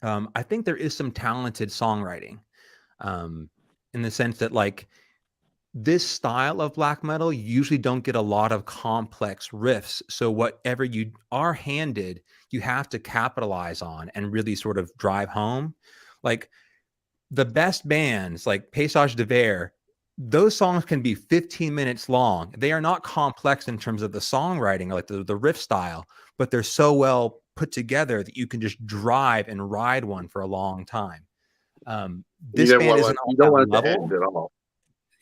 I think there is some talented songwriting, in the sense that like this style of black metal usually don't get a lot of complex riffs. So whatever you are handed, you have to capitalize on and really sort of drive home. Like the best bands like Paysage de Verre, those songs can be 15 minutes long. They are not complex in terms of the songwriting, like the riff style, but they're so well put together that you can just drive and ride one for a long time. This band isn't on you don't want it that to level. end at all.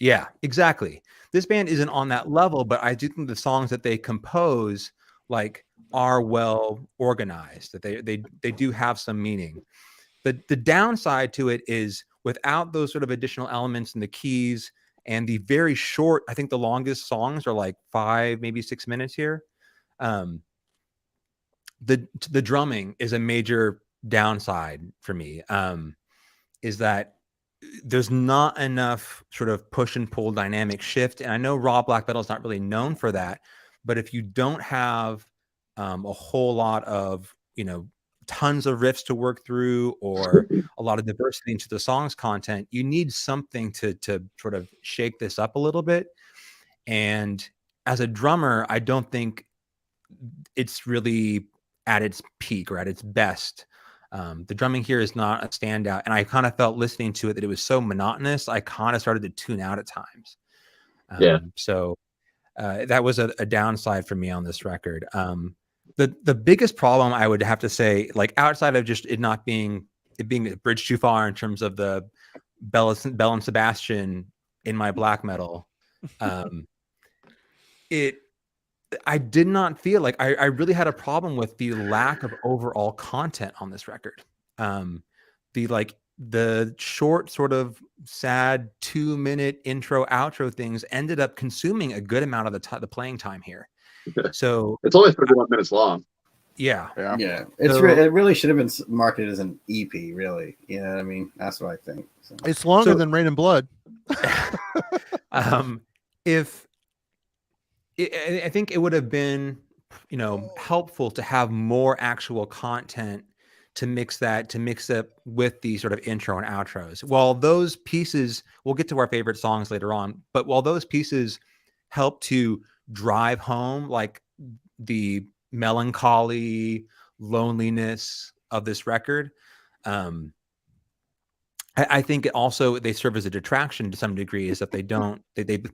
Yeah, exactly. This band isn't on that level, but I do think the songs that they compose like are well organized, that they do have some meaning. The downside to it is without those sort of additional elements in the keys and the very short, I think the longest songs are like 5, maybe 6 minutes here. The drumming is a major downside for me. Is that there's not enough sort of push and pull dynamic shift. And I know raw black metal is not really known for that, but if you don't have a whole lot of, tons of riffs to work through or a lot of diversity into the song's content, you need something to sort of shake this up a little bit. And as a drummer, I don't think it's really at its peak or at its best. The drumming here is not a standout, and I kind of felt listening to it that it was so monotonous. I kind of started to tune out at times. So that was a downside for me on this record. The biggest problem I would have to say, like outside of just it being a bridge too far in terms of the Bell and Sebastian in my black metal, I did not feel like I really had a problem with the lack of overall content on this record. The short sort of sad 2-minute intro outro things ended up consuming a good amount of the playing time here. So it's only 31 minutes long. Yeah. It really should have been marketed as an EP, really. You know what I mean? That's what I think. So. It's longer than Rain and Blood. I think it would have been, helpful to have more actual content to mix it with the sort of intro and outros. While those pieces, we'll get to our favorite songs later on, but while those pieces help to drive home like the melancholy loneliness of this record, I think it also they serve as a detraction to some degree, is that they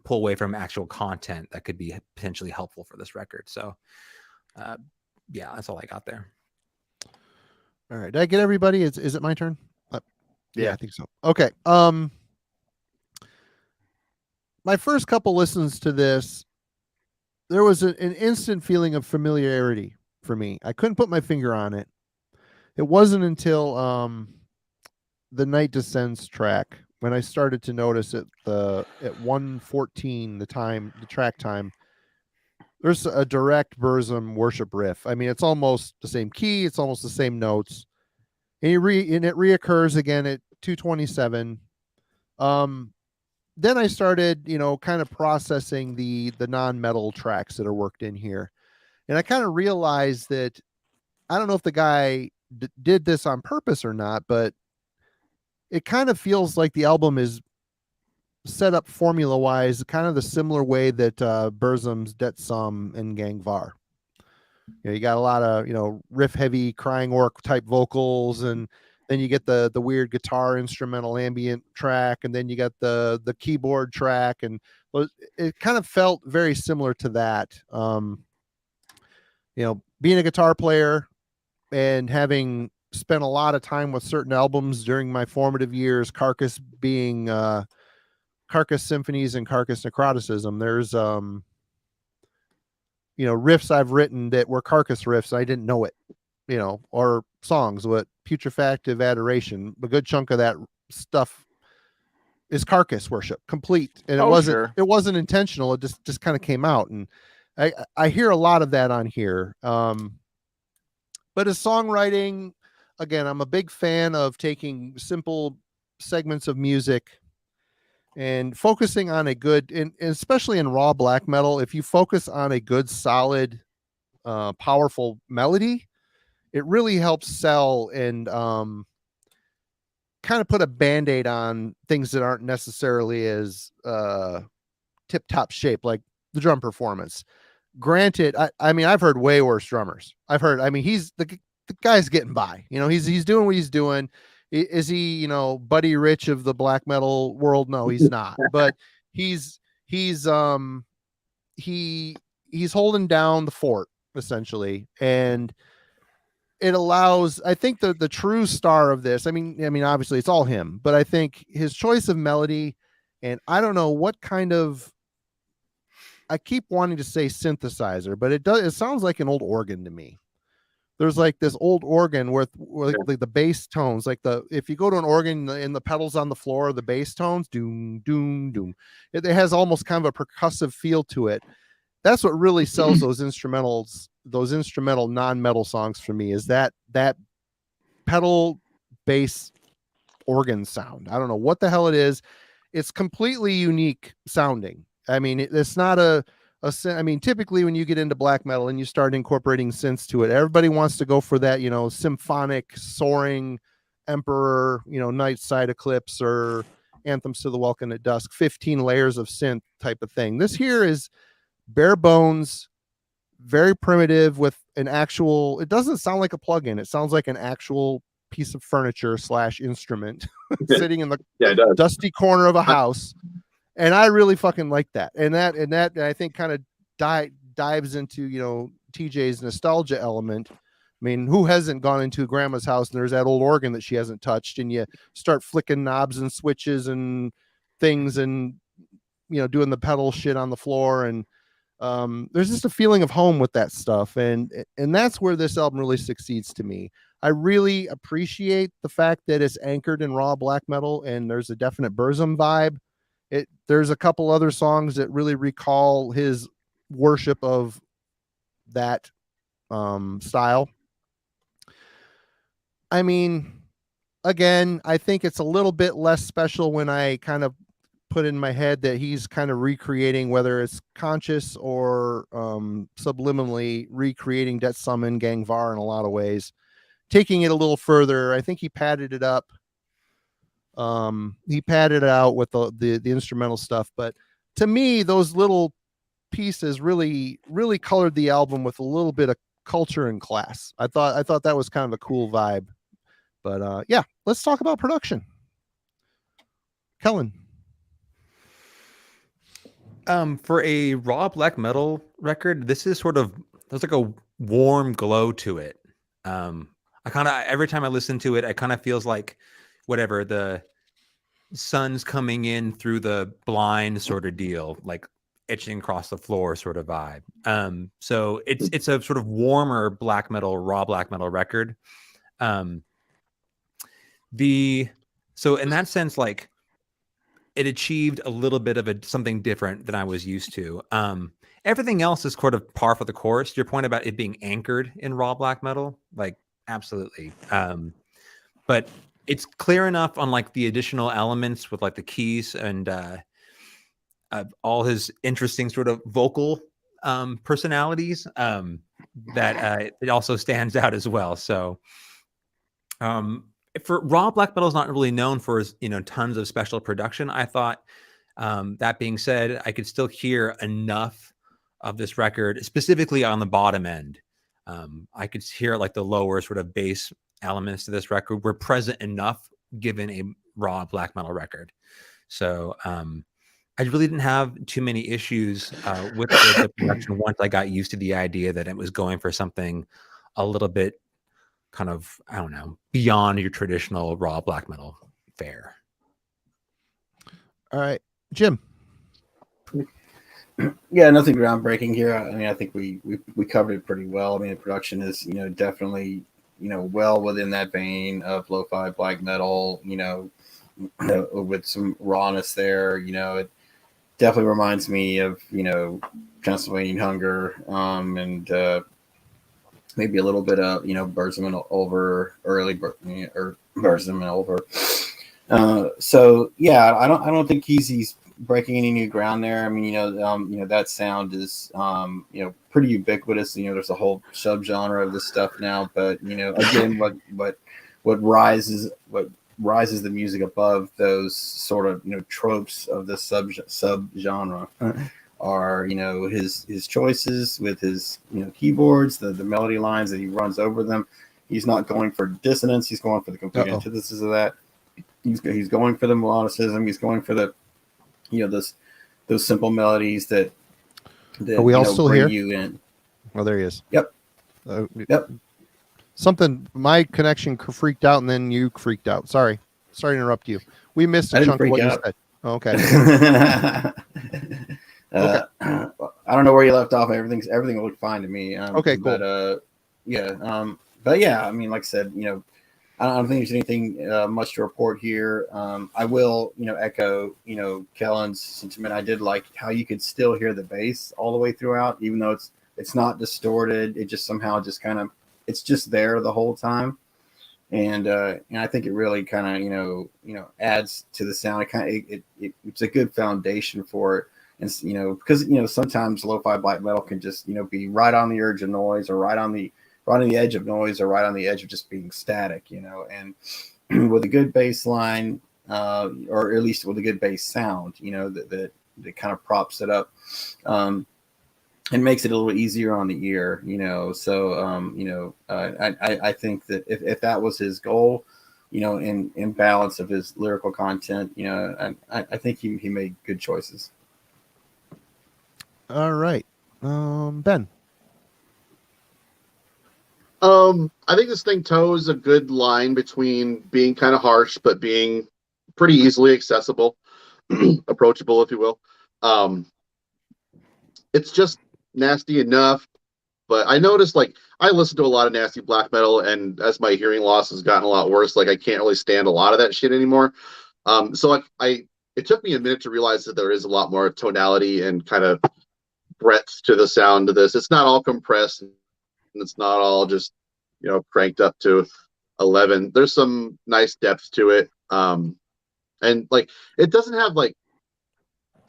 pull away from actual content that could be potentially helpful for this record. So that's all I got there. All right, did I get everybody? Is it my turn? Yeah, I think so. Okay. My first couple listens to this, there was an instant feeling of familiarity for me. I couldn't put my finger on it. It wasn't until the Night Descends track when I started to notice at 1:14 the track time, there's a direct Burzum worship riff. I mean, it's almost the same key, it's almost the same notes, and it reoccurs again at 2:27. Then I started, kind of processing the non-metal tracks that are worked in here, and I kind of realized that I don't know if the guy did this on purpose or not, but it kind of feels like the album is set up formula-wise, kind of the similar way that Burzum's Det Som and Gang Var. You got a lot of, riff-heavy crying orc type vocals, and then you get the weird guitar instrumental ambient track, and then you got the keyboard track, and it kind of felt very similar to that. Being a guitar player and having spent a lot of time with certain albums during my formative years, Carcass being Carcass Symphonies and Carcass Necroticism, there's riffs I've written that were Carcass riffs. I didn't know it, or songs with Putrefactive Adoration. A good chunk of that stuff is Carcass worship complete. And it wasn't intentional. It just kind of came out. And I hear a lot of that on here. But as songwriting, again, I'm a big fan of taking simple segments of music and focusing on a good, and especially in raw black metal, if you focus on a good, solid, powerful melody, it really helps sell and kind of put a Band-Aid on things that aren't necessarily as tip-top shape, like the drum performance. Granted, I mean, I've heard way worse drummers. He's the guy's getting by. He's doing what he's doing. Is he, Buddy Rich of the black metal world? No, he's not. But he's holding down the fort essentially, and it allows, I think, the true star of this. I mean, obviously it's all him, but I think his choice of melody, and I don't know what kind of, I keep wanting to say synthesizer, but it sounds like an old organ to me. There's like this old organ with like the bass tones, like if you go to an organ and the pedals on the floor, the bass tones, doom, doom, doom. It has almost kind of a percussive feel to it. That's what really sells those instrumental non-metal songs for me, is that pedal bass organ sound. I don't know what the hell it is. It's completely unique sounding. I mean, it's not typically when you get into black metal and you start incorporating synths to it, everybody wants to go for that, symphonic, soaring Emperor, Night Side Eclipse or Anthems to the Welcome at Dusk, 15 layers of synth type of thing. This here is bare bones, very primitive with an actual, it doesn't sound like a plugin. It sounds like an actual piece of furniture / instrument sitting in the dusty corner of a house. And I really fucking like that. And that I think kind of dives into, TJ's nostalgia element. I mean, who hasn't gone into grandma's house and there's that old organ that she hasn't touched, and you start flicking knobs and switches and things and, doing the pedal shit on the floor. And there's just a feeling of home with that stuff. And that's where this album really succeeds to me. I really appreciate the fact that it's anchored in raw black metal and there's a definite Burzum vibe. There's a couple other songs that really recall his worship of that style. I mean, again, I think it's a little bit less special when I kind of put in my head that he's kind of recreating, whether it's conscious or subliminally recreating Det Summon, Gangvar in a lot of ways. Taking it a little further, I think he padded it up. He padded it out with the instrumental stuff, but to me, those little pieces really colored the album with a little bit of culture and class. I thought that was kind of a cool vibe. But yeah, let's talk about production. Kellen. For a raw black metal record, this is there's like a warm glow to it. Every time I listen to it, it kind of feels like whatever, the sun's coming in through the blind sort of deal, like etching across the floor sort of vibe. So it's a sort of warmer black metal, raw black metal record. So in that sense, like, it achieved a little bit of something different than I was used to. Everything else is sort of par for the course. Your point about it being anchored in raw black metal, like, absolutely. But it's clear enough on like the additional elements with like the keys and all his interesting sort of vocal personalities that it also stands out as well. So for raw black metal is not really known for, tons of special production. I thought, that being said, I could still hear enough of this record, specifically on the bottom end. I could hear like the lower sort of bass elements to this record were present enough given a raw black metal record. So I really didn't have too many issues with the production once I got used to the idea that it was going for something a little bit kind of, I don't know, beyond your traditional raw black metal fare. All right, Jim. Yeah, nothing groundbreaking here. I mean, I think we covered it pretty well. I mean, the production is, definitely, well within that vein of lo-fi black metal, with some rawness there. It definitely reminds me of, Transylvanian Hunger, and maybe a little bit of, Burzum over early, or Burzum over. So yeah, I don't think he's breaking any new ground there. I mean, that sound is, pretty ubiquitous. There's a whole subgenre of this stuff now. But again, what rises the music above those sort of tropes of the subgenre are his choices with his keyboards, the melody lines that he runs over them. He's not going for dissonance. He's going for the complete antithesis of that. He's going for the melodicism. He's going for the those simple melodies that are we all still bring here? You in. Oh, there he is. Yep. Yep. Something, my connection freaked out, and then you freaked out. Sorry to interrupt you. We missed a chunk of what you said. Oh, okay. Okay. I don't know where you left off. Everything looked fine to me. Okay, cool. But yeah, I mean, like I said, I don't think there's anything much to report here. I will, echo, Kellen's sentiment. I did like how you could still hear the bass all the way throughout, even though it's not distorted. It just somehow just kind of, it's just there the whole time. And I think it really kind of, adds to the sound. It's a good foundation for it. And, because, sometimes lo-fi black metal can just, be right on the edge of noise, or right on the edge of noise, or right on the edge of just being static, and with a good bass line, or at least with a good bass sound, that kind of props it up, and makes it a little easier on the ear, so, I think that if that was his goal, in balance of his lyrical content, I think he made good choices. All right. Ben. I think this thing toes a good line between being kind of harsh, but being pretty easily accessible, approachable, if you will. It's just nasty enough, but I noticed, I listen to a lot of nasty black metal, and as my hearing loss has gotten a lot worse, I can't really stand a lot of that shit anymore. So it took me a minute to realize that there is a lot more tonality and kind of breadth to the sound of this. It's not all compressed, and it's not all just cranked up to 11. There's some nice depth to it, and it doesn't have I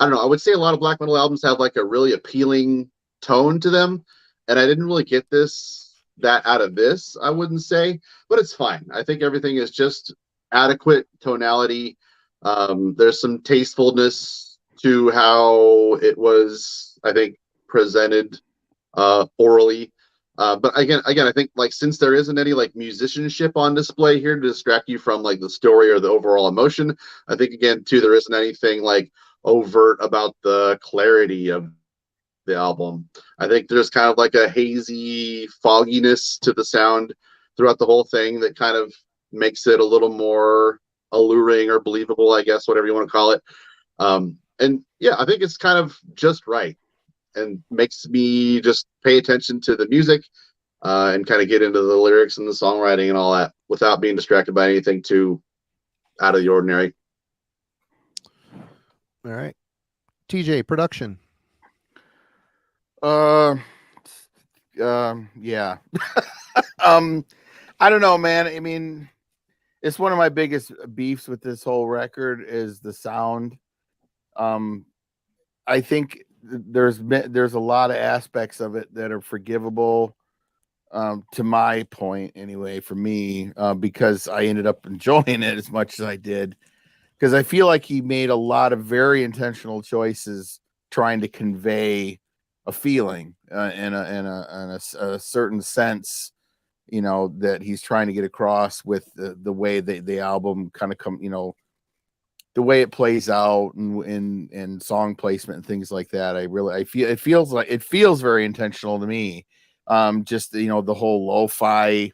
don't know, I would say a lot of black metal albums have a really appealing tone to them, and I didn't really get that out of this, I wouldn't say, but it's fine. I think everything is just adequate tonality. There's some tastefulness to how it was, I think, presented orally. But again, I think since there isn't any musicianship on display here to distract you from the story or the overall emotion, I think again too there isn't anything overt about the clarity of the album. I think there's kind of a hazy fogginess to the sound throughout the whole thing that kind of makes it a little more alluring or believable, I guess, whatever you want to call it. And yeah, I think it's kind of just right, and makes me just pay attention to the music and kind of get into the lyrics and the songwriting and all that without being distracted by anything too out of the ordinary. All right. TJ, production. Yeah. I don't know, man. I mean, it's one of my biggest beefs with this whole record is the sound. I think there's a lot of aspects of it that are forgivable, to my point anyway, for me, because I ended up enjoying it as much as I did, because I feel like he made a lot of very intentional choices trying to convey a feeling in a certain sense you know, that he's trying to get across with the way the album kind of come, you know, the way it plays out and song placement and things like that. I feel it feels very intentional to me. Just, you know, the whole lo-fi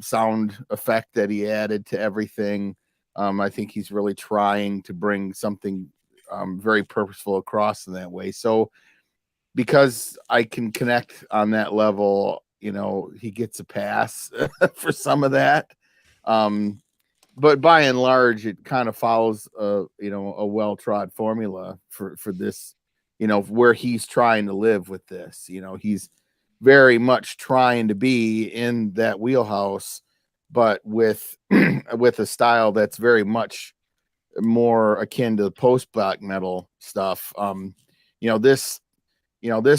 sound effect that he added to everything. I think he's really trying to bring something very purposeful across in that way. So because I can connect on that level, you know, he gets a pass for some of that. But by and large, it kind of follows you know, a well-trod formula for this, you know, where he's trying to live with this. You know, he's very much trying to be in that wheelhouse, but with with a style that's very much more akin to post black metal stuff. You know, this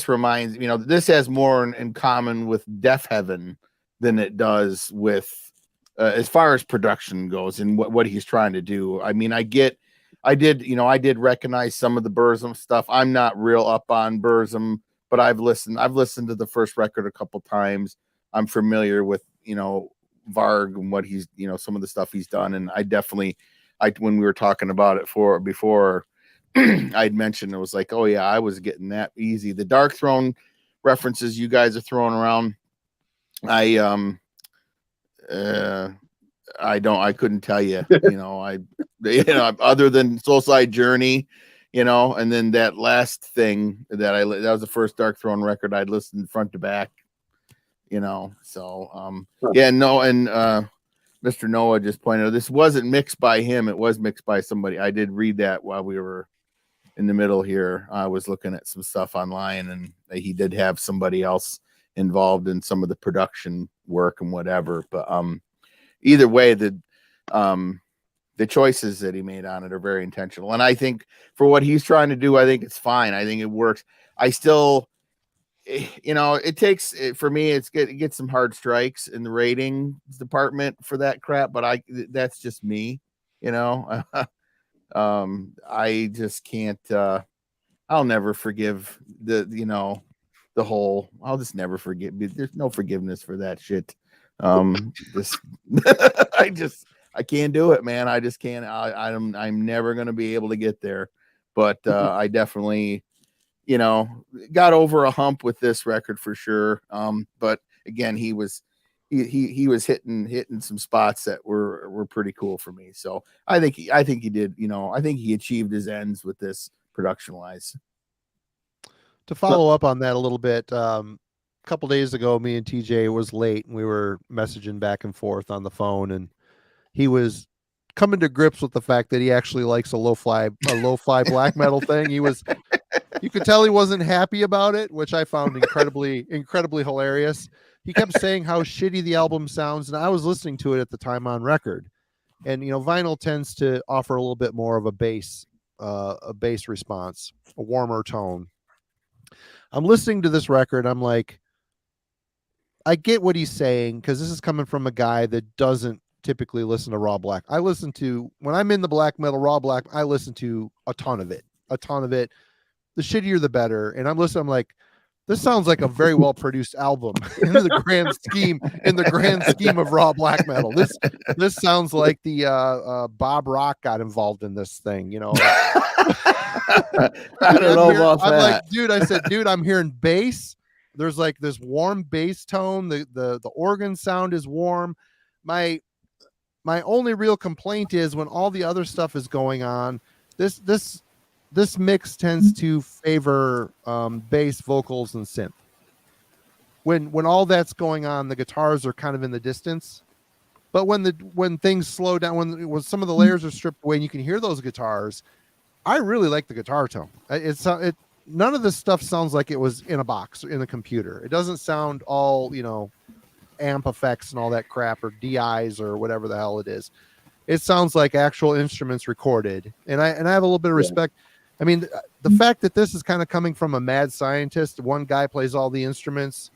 reminds, you know, this has more in common with Death Heaven than it does with as far as production goes and what he's trying to do. I mean, I did recognize some of the Burzum stuff. I'm not real up on Burzum, but I've listened to the first record a couple times. I'm familiar with, you know, Varg and what he's, you know, some of the stuff he's done. And when we were talking about it before, I'd mentioned, it was like, oh yeah, I was getting that easy. The Dark Throne references you guys are throwing around, I couldn't tell you, you know, other than Soulside Journey, you know, and then that last thing that was the first Dark Throne record I'd listened front to back, you know. So yeah, no, and Mr. Noah just pointed out this wasn't mixed by him, it was mixed by somebody. I did read that while we were in the middle here. I was looking at some stuff online, and he did have somebody else involved in some of the production work and whatever. But either way, the choices that he made on it are very intentional, and I think for what he's trying to do, I think it's fine. I think it works. I still, you know, it takes for me, it gets some hard strikes in the rating department for that crap, but that's just me, you know. I just can't. I'll never forgive I'll just never forgive. There's no forgiveness for that shit. This I can't do it, man. I just can't. I'm never gonna be able to get there. But I definitely, you know, got over a hump with this record for sure. But again, he was hitting some spots that were pretty cool for me. So I think he did, you know, I think he achieved his ends with this production wise. To follow up on that a little bit, a couple days ago, me and TJ was late and we were messaging back and forth on the phone, and he was coming to grips with the fact that he actually likes a lo-fi black metal thing. You could tell he wasn't happy about it, which I found incredibly hilarious. He kept saying how shitty the album sounds, and I was listening to it at the time on record. And you know, vinyl tends to offer a little bit more of a bass response, a warmer tone. I'm listening to this record, I'm like, I get what he's saying, because this is coming from a guy that doesn't typically listen to raw black. When I'm in the black metal, raw black, I listen to a ton of it. The shittier the better. And I'm like, this sounds like a very well produced album in the grand scheme of raw black metal. This sounds like the Bob Rock got involved in this thing, you know. I don't know about that. I'm like, dude, I'm hearing bass. There's like this warm bass tone. The organ sound is warm. My only real complaint is when all the other stuff is going on, this mix tends to favor bass, vocals, and synth. When all that's going on, the guitars are kind of in the distance. But when things slow down, when some of the layers are stripped away and you can hear those guitars, I really like the guitar tone. None of this stuff sounds like it was in a box in a computer. It doesn't sound all, you know, amp effects and all that crap, or DIs or whatever the hell it is. It sounds like actual instruments recorded, and I have a little bit of respect. I mean, the fact that this is kind of coming from a mad scientist, one guy plays all the instruments,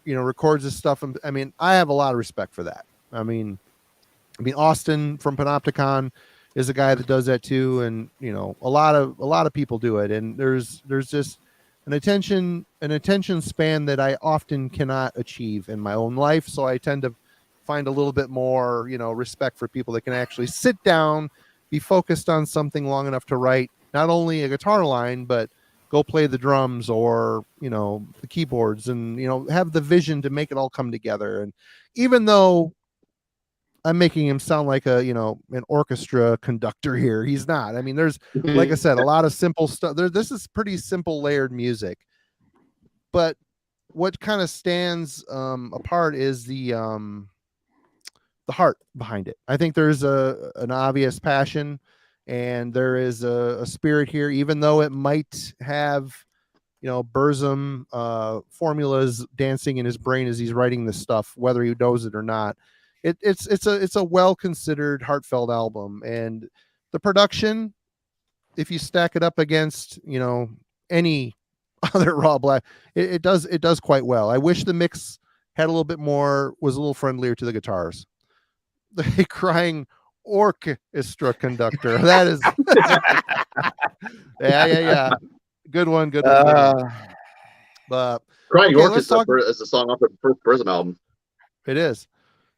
you know, records his stuff, and I mean, I have a lot of respect for that. I mean, Austin from Panopticon is a guy that does that too, and you know, a lot of people do it, and there's an attention span that I often cannot achieve in my own life. So I tend to find a little bit more, respect for people that can actually sit down, be focused on something long enough to write not only a guitar line, but go play the drums or, the keyboards and, have the vision to make it all come together. And even though I'm making him sound like an orchestra conductor here, he's not. I mean, there's, like I said, a lot of simple stuff there. This is pretty simple layered music, but what kind of stands apart is the heart behind it. I think there's an obvious passion and there is a spirit here, even though it might have, Burzum formulas dancing in his brain as he's writing this stuff, whether he knows it or not. It's a well considered, heartfelt album, and the production, if you stack it up against any other raw black, it does quite well. I wish the mix had a little bit more, was a little friendlier to the guitars. The crying orchestra conductor. That is, yeah. Good one. But Crying okay, Orchestra is a song off the first Burzum album. It is.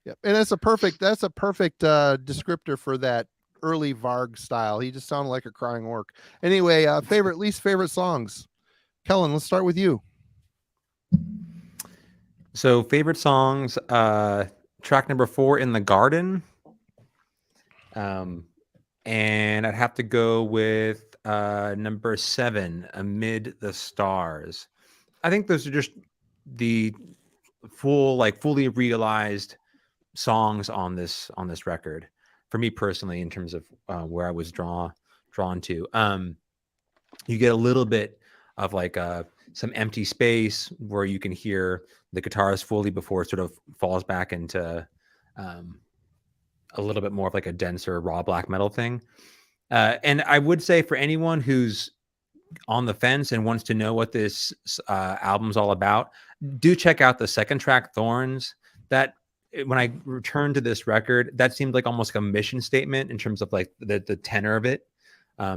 Yep. And that's a perfect descriptor for that early Varg style. He just sounded like a crying orc. Anyway, least favorite songs. Kellen, let's start with you. So favorite songs, track number 4, In the Garden. And I'd have to go with number 7, Amid the Stars. I think those are just the fully realized songs on this record for me personally, in terms of where I was drawn to. You get a little bit of some empty space where you can hear the guitars fully before it sort of falls back into a little bit more of a denser raw black metal thing. And I would say for anyone who's on the fence and wants to know what this album's all about, do check out the second track, Thorns. That, when I returned to this record, that seemed like almost a mission statement in terms of the tenor of it,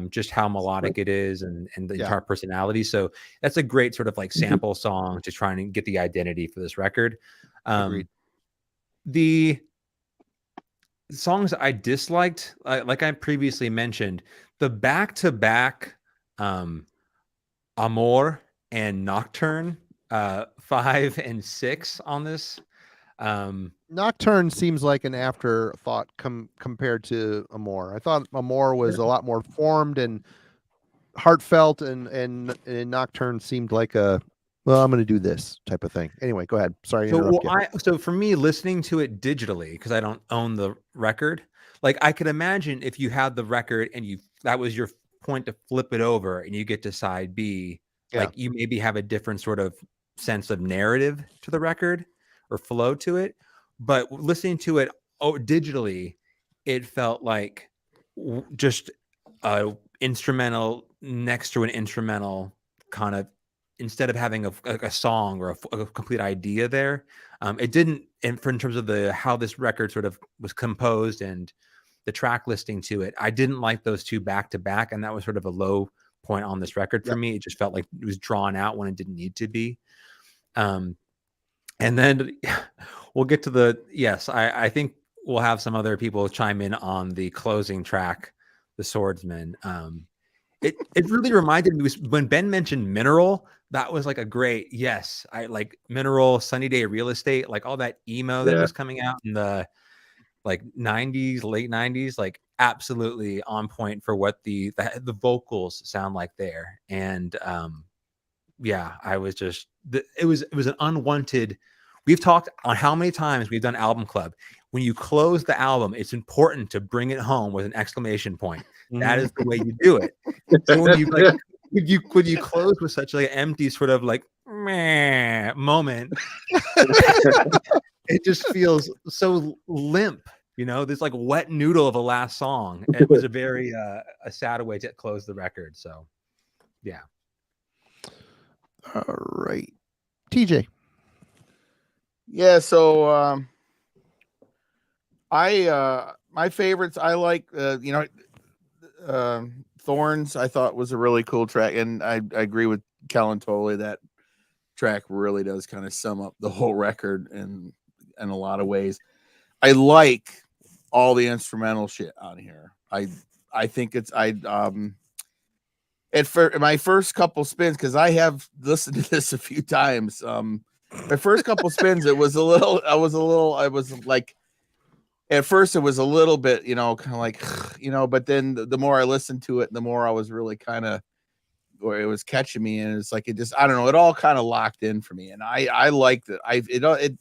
just how melodic it is and the entire personality. So that's a great sort of sample song to try and get the identity for this record. The songs I disliked, like I previously mentioned, the back-to-back Amor and Nocturne, 5 and 6 on this. Nocturne seems like an afterthought compared to Amor. I thought Amor was a lot more formed and heartfelt, and Nocturne seemed like I'm going to do this type of thing. Anyway, go ahead. Sorry to interrupt you. So for me, listening to it digitally, because I don't own the record, I could imagine if you had the record and that was your point to flip it over and you get to side B, you maybe have a different sort of sense of narrative to the record or flow to it. But listening to it digitally, it felt like just a instrumental next to an instrumental, kind of, instead of having a song or a complete idea there. It didn't, in terms of how this record sort of was composed and the track listing to it, I didn't like those two back to back, and that was sort of a low point on this record for me. It just felt like it was drawn out when it didn't need to be. And then we'll get to I think we'll have some other people chime in on the closing track, The Swordsman. It really reminded me, when Ben mentioned Mineral, that was a great, I like Mineral, Sunny Day Real Estate, all that emo that was coming out in the 90s, late 90s, absolutely on point for what the vocals sound like there. And I was just, it was an unwanted. We've talked on how many times we've done Album Club. When you close the album, it's important to bring it home with an exclamation point. That is the way you do it. So when you close with such an empty sort of meh moment, it just feels so limp. This wet noodle of a last song. It was a very a sad way to close the record. So, yeah. All right, TJ. Yeah. So my favorites, I like Thorns I thought was a really cool track, and I agree with Kellen totally. That track really does kind of sum up the whole record in a lot of ways. I like all the instrumental shit on here. I think it's at my first couple spins, because I have listened to this a few times. My first couple spins, I was like, at first it was a little bit, kind of like, but then the more I listened to it, the more I was really kind of, or it was catching me, and it's like, I don't know, it all kind of locked in for me, and I liked it. It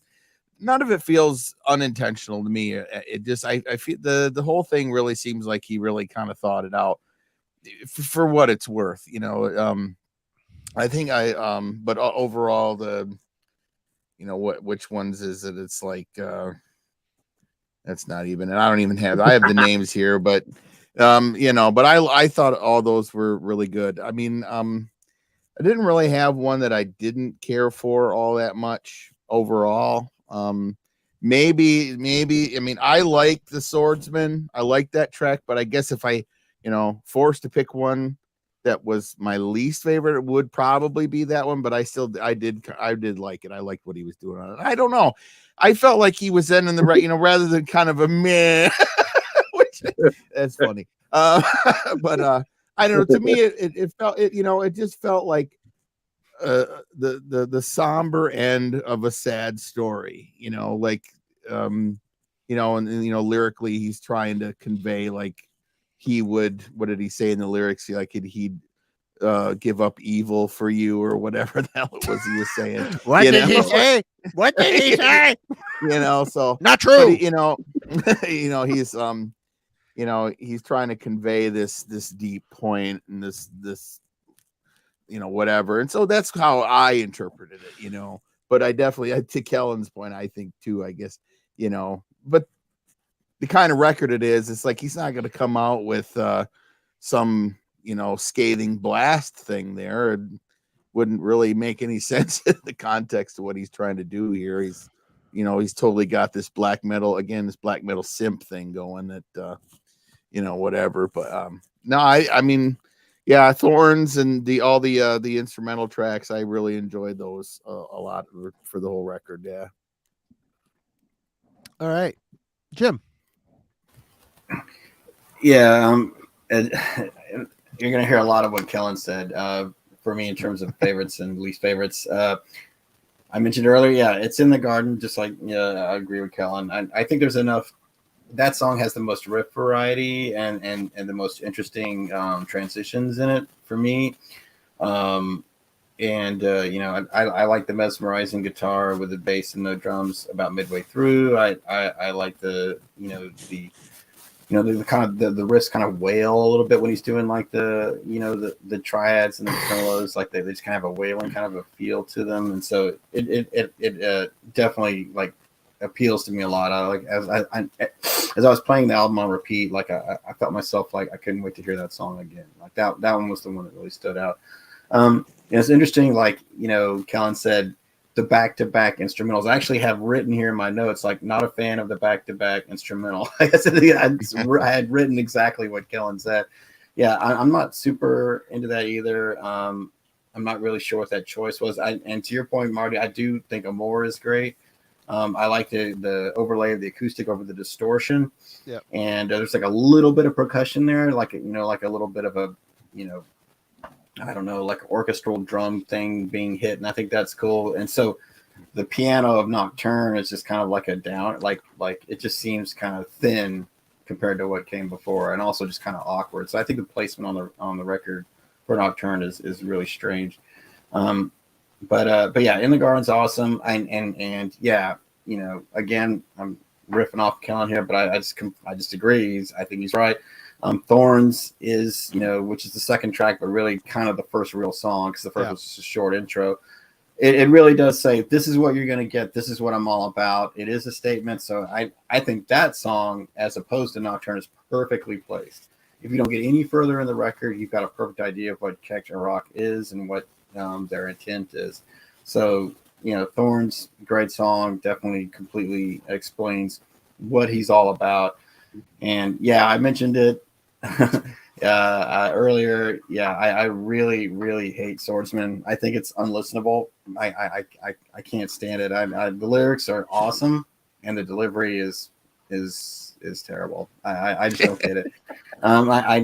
none of it feels unintentional to me. It just, I feel the whole thing really seems like he really kind of thought it out for what it's worth, I think but overall which ones is it? It's like, that's not even, and I don't even have, I have the names here, but but I thought all those were really good. I mean, I didn't really have one that I didn't care for all that much overall. Maybe, I mean, I like the Swordsman. I like that track, but I guess if I, forced to pick one that was my least favorite, it would probably be that one. But I did like it. I liked what he was doing on it. I don't know. I felt like he was in the right, rather than kind of a meh, which that's funny. But I don't know. To me, it felt, it just felt like the somber end of a sad story, like, and lyrically he's trying to convey, like, he would, what did he say in the lyrics? Like, he'd give up evil for you, or whatever the hell it was he was saying. What did he say? What did he say? So not true. He's he's trying to convey this deep point and this whatever. And so that's how I interpreted it, but I definitely, to Kellen's point, I think too, I guess, but the kind of record it is, it's like, he's not going to come out with some, scathing blast thing there. It wouldn't really make any sense in the context of what he's trying to do here. He's, he's totally got this black metal simp thing going that, whatever. But no, I mean, yeah, Thorns and all the instrumental tracks, I really enjoyed those a lot for the whole record. Yeah. All right, Jim. Yeah, you're gonna hear a lot of what Kellen said. For me, in terms of favorites and least favorites, I mentioned earlier, yeah, it's in the garden. Just like, I agree with Kellen. I think there's enough. That song has the most riff variety and the most interesting transitions in it for me. I like the mesmerizing guitar with the bass and the drums about midway through. I like the kind of the riffs kind of wail a little bit when he's doing, like, the triads and the tremolos, like they just kind of have a wailing kind of a feel to them, and so it definitely, like, appeals to me a lot. I like, as I was playing the album on repeat, like, I felt myself like I couldn't wait to hear that song again. Like, that one was the one that really stood out. And it's interesting, like, Kellen said, the back-to-back instrumentals. I actually have written here in my notes, like, not a fan of the back-to-back instrumental. I had written exactly what Kellen said. Yeah, I'm not super into that either. I'm not really sure what that choice was. And to your point, Marty, I do think Amore is great. I like the overlay of the acoustic over the distortion. Yeah. And there's like a little bit of percussion there, like, like a little bit of a, I don't know, like orchestral drum thing being hit, and I think that's cool. And so the piano of Nocturne is just kind of like a down, like it just seems kind of thin compared to what came before, and also just kind of awkward. So I think the placement on the record for Nocturne is really strange. But yeah, In the Garden's awesome, and yeah, again, I'm riffing off Kellen here, but I just agree. I think he's right. Thorns is, which is the second track, but really kind of the first real song, because the first was just a short intro. It really does say, this is what you're going to get. This is what I'm all about. It is a statement. So I think that song, as opposed to Nocturne, is perfectly placed. If you don't get any further in the record, you've got a perfect idea of what Këkht Aräkh is and what their intent is. So, Thorns, great song, definitely completely explains what he's all about. And yeah, I mentioned it. earlier, I really, really hate Swordsman. I think it's unlistenable. I can't stand it. The lyrics are awesome, and the delivery is terrible. I just don't get it. I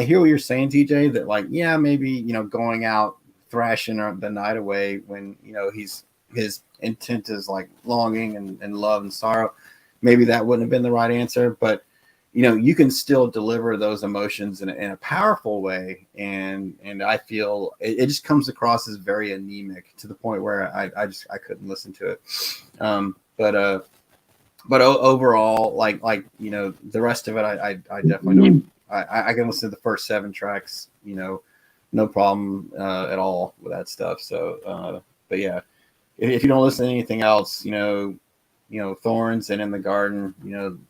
hear what you're saying, TJ. That like, yeah, maybe going out thrashing the night away when his intent is like longing and love and sorrow. Maybe that wouldn't have been the right answer, but you can still deliver those emotions in a powerful way, and I feel it just comes across as very anemic to the point where I couldn't listen to it. But overall, like the rest of it, I definitely don't. I can listen to the first 7 tracks, no problem at all with that stuff. So, but yeah, if you don't listen to anything else, Thorns and In the Garden,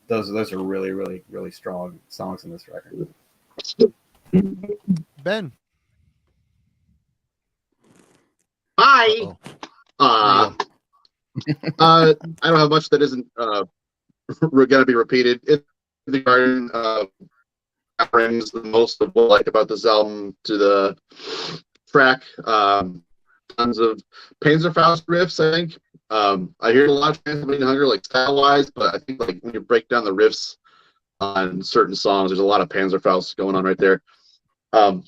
those are really, really, really strong songs in this record. Ben. Hi. I don't have much that isn't going to be repeated. In the Garden brings the most of what I like about this album to the track. Tons of Panzerfaust riffs, I think. I hear a lot of Transylvanian Hunger, like style-wise, but I think like when you break down the riffs on certain songs, there's a lot of Panzerfaust going on right there. And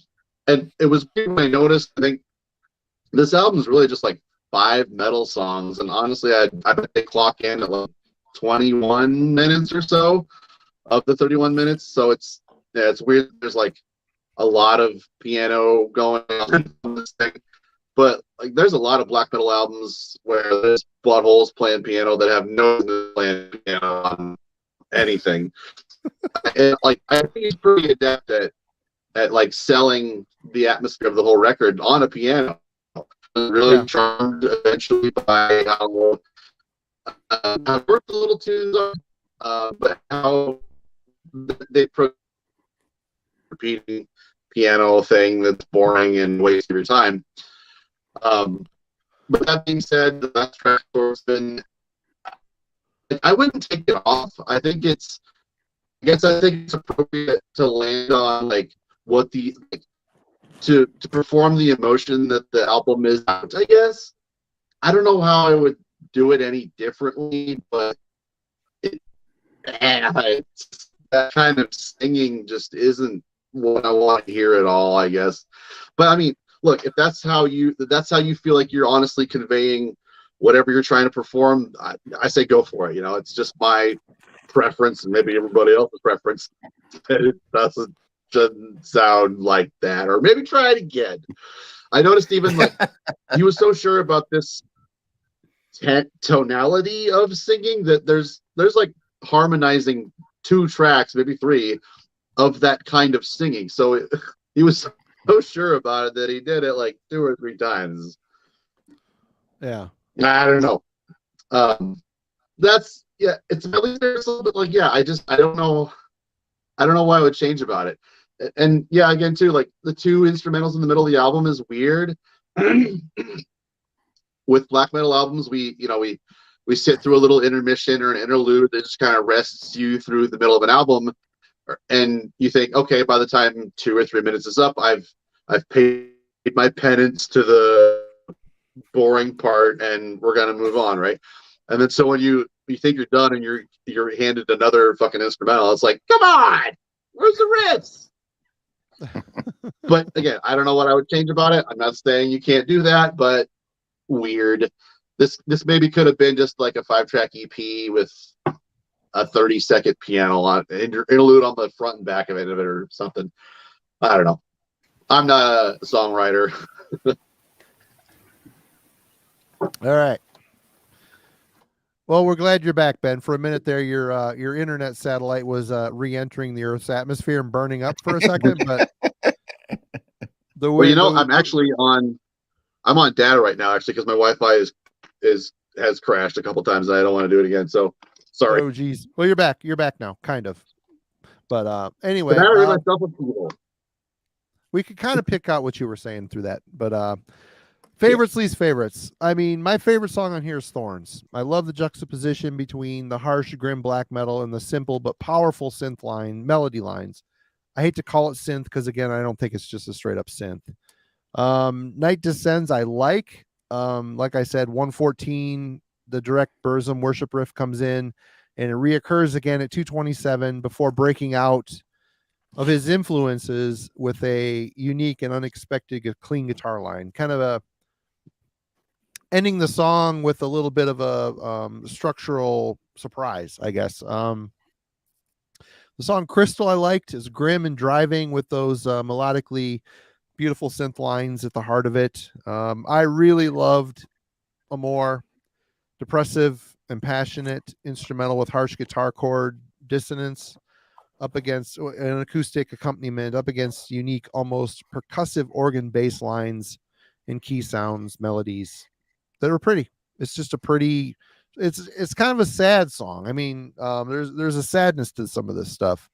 it was weird when I noticed. I think this album is really just like 5 metal songs, and honestly, I bet they clock in at like 21 minutes or so of the 31 minutes. So it's weird. There's like a lot of piano going on this thing. But like, there's a lot of black metal albums where there's buttholes playing piano that have no business playing piano on anything. And like, I think he's pretty adept at like selling the atmosphere of the whole record on a piano. Really charmed eventually by how worked the little tunes are, but how they repeating piano thing that's boring and wasting your time. But that being said, the last track Swordsman, I wouldn't take it off. I think it's appropriate to land on like what the to perform the emotion that the album is. I guess I don't know how I would do it any differently, but that kind of singing just isn't what I want to hear at all, I guess. But I mean, look, if that's how you feel like you're honestly conveying whatever you're trying to perform, I say go for it. It's just my preference and maybe everybody else's preference. It doesn't sound like that, or maybe try it again. I noticed even like he was so sure about this tonality of singing that there's like harmonizing 2 tracks, maybe 3, of that kind of singing. So he was so sure about it that he did it like 2 or 3 times. Yeah, I don't know. It's at least there's a little bit like I don't know why I would change about it. And yeah, again too, like the 2 instrumentals in the middle of the album is weird. With black metal albums, we sit through a little intermission or an interlude that just kind of rests you through the middle of an album, and you think, okay, by the time 2 or 3 minutes is up, I've paid my penance to the boring part, and we're gonna move on, right? And then so when you think you're done and you're handed another fucking instrumental, it's like, come on, where's the riffs? But again, I don't know what I would change about it. I'm not saying you can't do that, but weird. This maybe could have been just like a 5-track EP with a 30-second piano on interlude on the front and back of it or something. I don't know. I'm not a songwriter. all right. Well, we're glad you're back, Ben. For a minute there, your internet satellite was re-entering the Earth's atmosphere and burning up for a second. But I'm actually on data right now, actually, because my Wi-Fi has crashed a couple times, and I don't want to do it again. So sorry. Oh, geez. Well, you're back. You're back now, kind of. But anyway, we could kind of pick out what you were saying through that. But favorites, least favorites. I mean, my favorite song on here is Thorns. I love the juxtaposition between the harsh, grim black metal and the simple but powerful synth melody lines. I hate to call it synth because again, I don't think it's just a straight up synth. Night Descends, I like. Like I said, 114, the direct Burzum worship riff comes in, and it reoccurs again at 227 before breaking out of his influences with a unique and unexpected clean guitar line. Kind of a ending the song with a little bit of a structural surprise, I guess. The song Crystal I liked is grim and driving with those melodically beautiful synth lines at the heart of it. I really loved a more depressive and passionate instrumental with harsh guitar chord dissonance up against an acoustic accompaniment up against unique, almost percussive organ bass lines and key sounds, melodies that are pretty. It's just a pretty, it's kind of a sad song. I mean, there's a sadness to some of this stuff.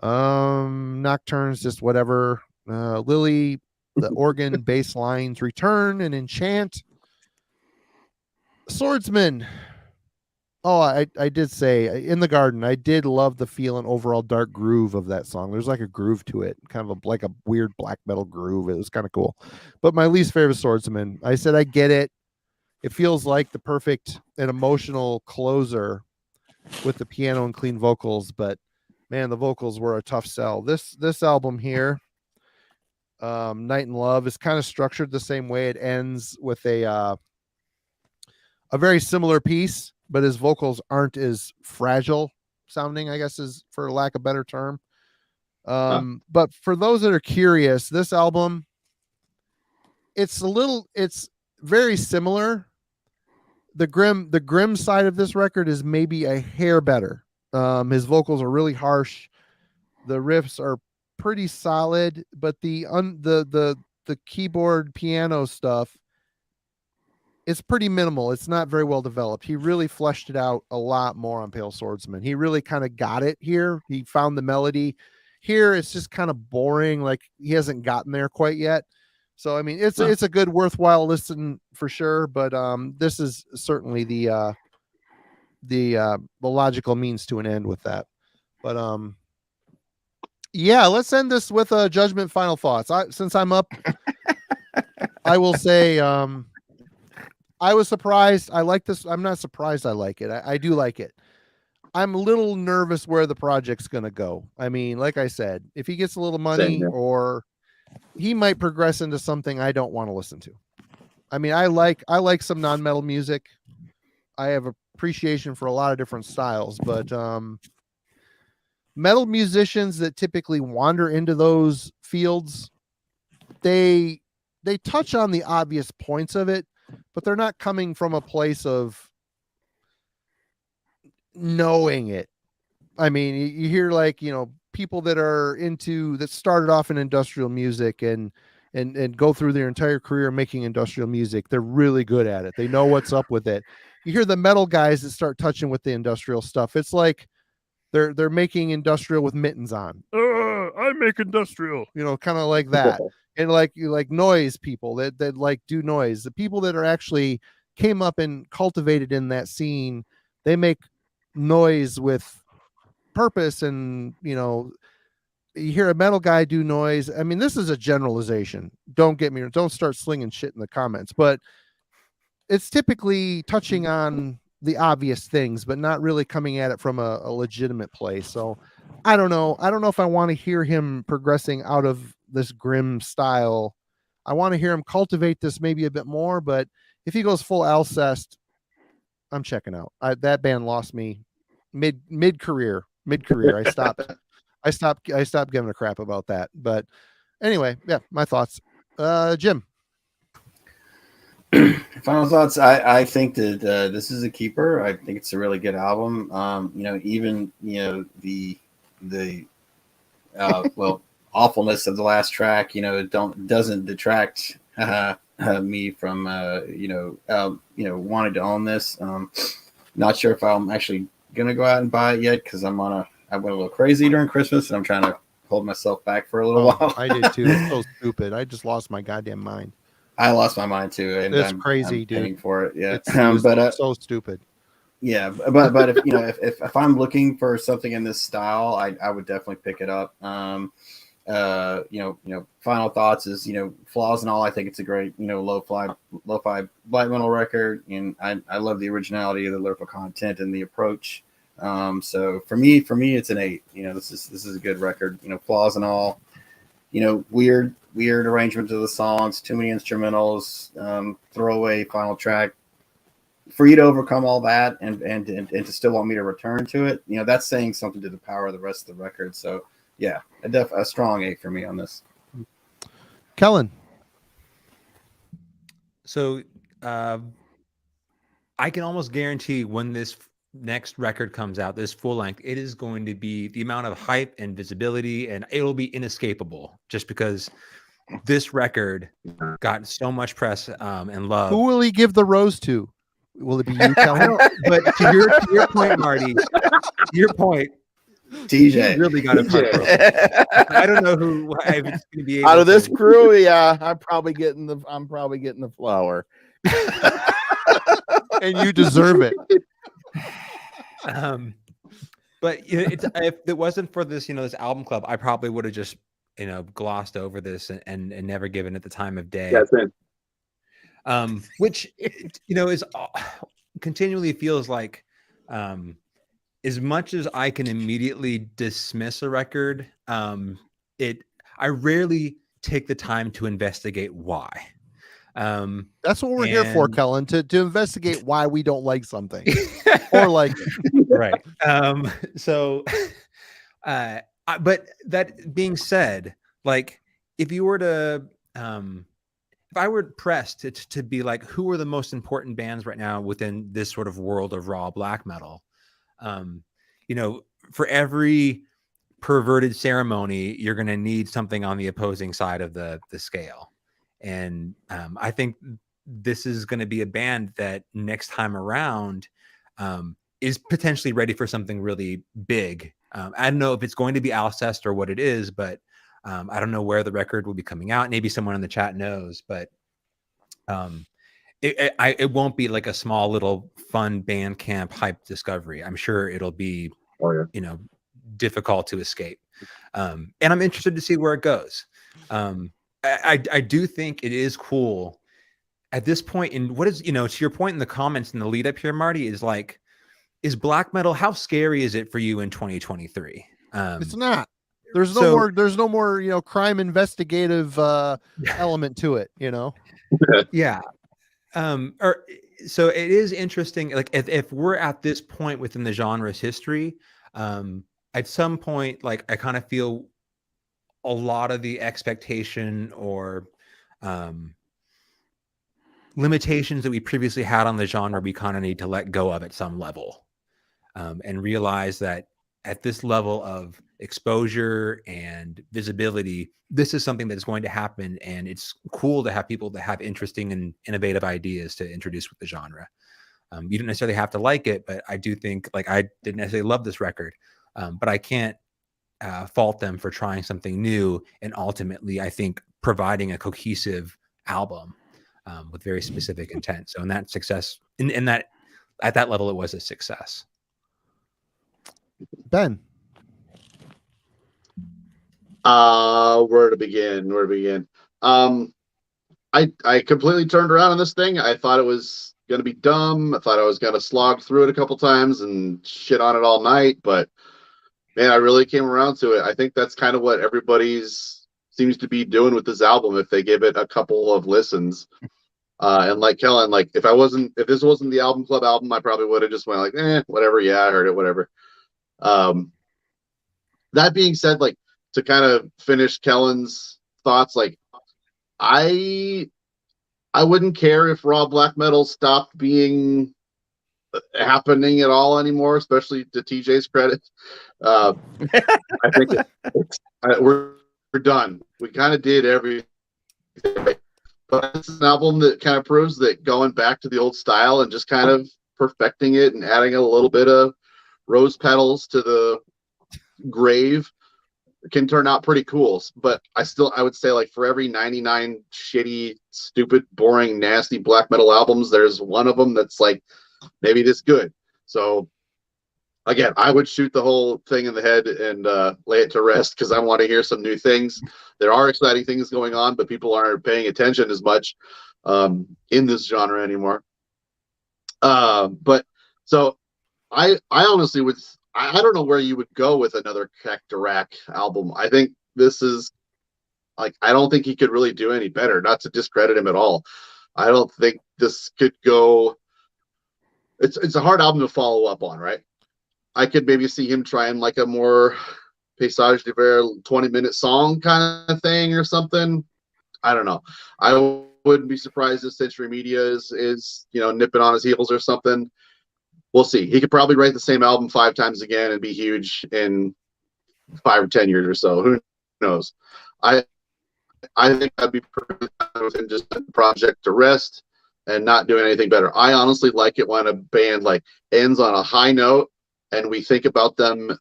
Nocturne's just whatever. Lily, the organ bass lines return and enchant. Swordsman. Oh, I did say In the Garden, I did love the feel and overall dark groove of that song. There's like a groove to it, kind of like a weird black metal groove. It was kind of cool. But my least favorite Swordsman, I said I get it. It feels like the perfect and emotional closer with the piano and clean vocals, but man, the vocals were a tough sell. This album here, Night and Love, is kind of structured the same way. It ends with a very similar piece, but his vocals aren't as fragile sounding, I guess, is for lack of a better term. But for those that are curious, this album, it's very similar. The grim side of this record is maybe a hair better. His vocals are really harsh. The riffs are pretty solid, but the keyboard piano stuff, it's pretty minimal. It's not very well developed. He really fleshed it out a lot more on Pale Swordsman. He really kind of got it here. He found the melody. Here it's just kind of boring, like he hasn't gotten there quite yet. So I mean, it's a good, worthwhile listen for sure. But this is certainly the logical means to an end with that. But yeah, let's end this with a judgment, final thoughts. Since I'm up, I will say I was surprised. I like this. I'm not surprised I like it. I do like it. I'm a little nervous where the project's going to go. I mean, like I said, if he gets a little money, or he might progress into something I don't want to listen to. I mean, I like some non-metal music. I have appreciation for a lot of different styles, but metal musicians that typically wander into those fields, they touch on the obvious points of it, but they're not coming from a place of knowing it. I mean, you hear like, people that started off in industrial music and go through their entire career making industrial music. They're really good at it. They know what's up with it. You hear the metal guys that start touching with the industrial stuff. It's like they're making industrial with mittens on. I make industrial, kind of like that. And like noise people that like do noise. The people that are actually came up and cultivated in that scene, they make noise with purpose. And you hear a metal guy do noise. I mean, this is a generalization. Don't start slinging shit in the comments, but it's typically touching on the obvious things, but not really coming at it from a legitimate place. So I don't know if I want to hear him progressing out of this grim style. I want to hear him cultivate this maybe a bit more, but if he goes full Alcest, I'm checking out. That band lost me mid career. I stopped giving a crap about that. But anyway, yeah, my thoughts. Jim. Final thoughts. I think that this is a keeper. I think it's a really good album. Even the awfulness of the last track, doesn't detract me from wanting to own this. Not sure if I'm actually gonna go out and buy it yet because I went a little crazy during Christmas and I'm trying to hold myself back for a little while. I did too. It's so stupid. I just lost my goddamn mind. I lost my mind too, and it's I'm crazy, I'm paying dude. for it. Yeah, but so stupid. Yeah, but if you know if I'm looking for something in this style, I would definitely pick it up. Final thoughts is flaws and all. I think it's a great lo-fi black metal record, and I love the originality of the lyrical content and the approach. So for me, it's an 8. This is a good record. Flaws and all. Weird arrangement of the songs, too many instrumentals, throwaway final track. For you to overcome all that and to still want me to return to it, that's saying something to the power of the rest of the record. So yeah, a strong 8 for me on this. Kellen. So I can almost guarantee when this next record comes out, this full length, it is going to be the amount of hype and visibility, and it'll be inescapable just because this record got so much press and love. Who will he give the rose to? Will it be you, Kellen? But to your point, Marty, your point, TJ you really got to I don't know who it's going to be able out of this to. crew. Yeah, I'm probably getting the flower, and you deserve it. But if it wasn't for this, this album club, I probably would have just glossed over this and never given it the time of day. Yeah, same. Which is continually feels like as much as I can immediately dismiss a record, I rarely take the time to investigate why. That's what we're here for, Kellen, to investigate why we don't like something or like right. But that being said, like if you were to if I were pressed to be like, who are the most important bands right now within this sort of world of raw black metal? For every perverted ceremony, you're going to need something on the opposing side of the scale. And I think this is going to be a band that next time around is potentially ready for something really big. I don't know if it's going to be Alcest or what it is, but I don't know where the record will be coming out. Maybe someone in the chat knows, but it won't be like a small little fun Bandcamp hype discovery. I'm sure it'll be, difficult to escape. And I'm interested to see where it goes. I do think it is cool at this point. And what is, to your point in the comments in the lead up here, Marty, is like, is black metal, how scary is it for you in 2023? It's not. There's no more crime investigative element to it, Yeah. So it is interesting. Like if we're at this point within the genre's history, at some point, like I kind of feel a lot of the expectation or limitations that we previously had on the genre, we kind of need to let go of at some level, and realize that at this level of exposure and visibility, this is something that's going to happen, and it's cool to have people that have interesting and innovative ideas to introduce with the genre. You don't necessarily have to like it, but I do think, like, I didn't necessarily love this record, but I can't fault them for trying something new and ultimately, I think, providing a cohesive album with very specific intent. So in that success, in that, at that level, it was a success. Ben. Where to begin? I completely turned around on this thing. I thought it was going to be dumb. I thought I was going to slog through it a couple times and shit on it all night, but man, I really came around to it. I think that's kind of what everybody's seems to be doing with this album if they give it a couple of listens. And like Kellen, like if this wasn't the album club album, I probably would have just went like, whatever. Yeah, I heard it, whatever. That being said, like, to kind of finish Kellen's thoughts, like I wouldn't care if raw black metal stopped being happening at all anymore, especially to TJ's credit. I think we're done. We kind of did everything, but it's an album that kind of proves that going back to the old style and just kind of perfecting it and adding a little bit of rose petals to the grave can turn out pretty cool. But I would say, like, for every 99 shitty, stupid, boring, nasty black metal albums, there's one of them that's like maybe this good. So again, I would shoot the whole thing in the head and lay it to rest because I want to hear some new things. There are exciting things going on, but people aren't paying attention as much in this genre anymore. But so I honestly would. I don't know where you would go with another Këkht Aräkh album. I think this is like, I don't think he could really do any better. Not to discredit him at all. I don't think this could go. It's a hard album to follow up on, right? I could maybe see him trying like a more Paysage de Verre 20-minute song kind of thing or something. I don't know. I wouldn't be surprised if Century Media is nipping on his heels or something. We'll see. He could probably write the same album 5 times again and be huge in 5 or 10 years or so. Who knows? I think I'd be perfect with him just putting the project to rest and not doing anything better. I honestly like it when a band like ends on a high note and we think about them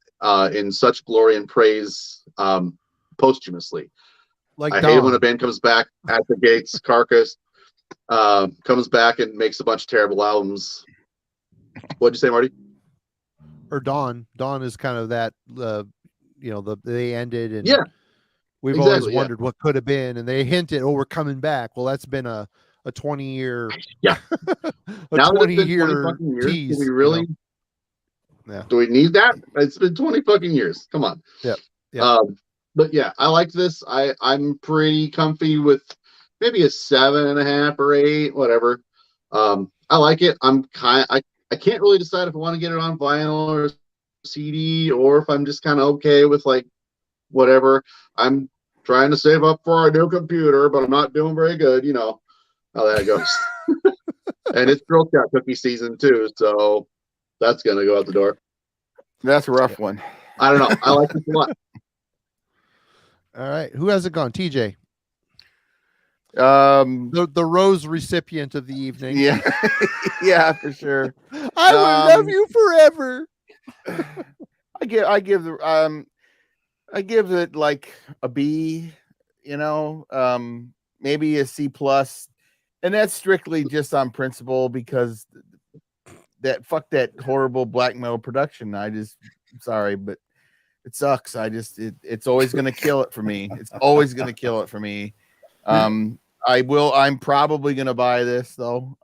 in such glory and praise posthumously. Like I hate when a band comes back at the gates. Carcass comes back and makes a bunch of terrible albums. What'd you say, Marty? Or Dawn. Dawn is kind of that. They ended, and we've exactly, always wondered what could have been, and they hinted, "Oh, we're coming back." Well, that's been a 20-year, yeah, a now 20-year tease. Do we really? Yeah. Do we need that? It's been 20 fucking years. Come on. Yeah. But yeah, I like this. I'm pretty comfy with maybe a 7.5 or 8, whatever. I like it. I can't really decide if I want to get it on vinyl or CD or if I'm just kind of okay with like whatever. I'm trying to save up for a new computer, but I'm not doing very good. You know how that goes. And it's Girl Scout cookie season too, so that's gonna go out the door. That's a rough one. I don't know. I like this a lot. All right, who has it gone? TJ. The rose recipient of the evening. Yeah. Yeah, for sure. I will love you forever. I give it like a B, maybe a C plus, and that's strictly just on principle because fuck that horrible black metal production. Sorry, but it sucks. It's always gonna kill it for me. It's always gonna kill it for me. I'm probably gonna buy this though.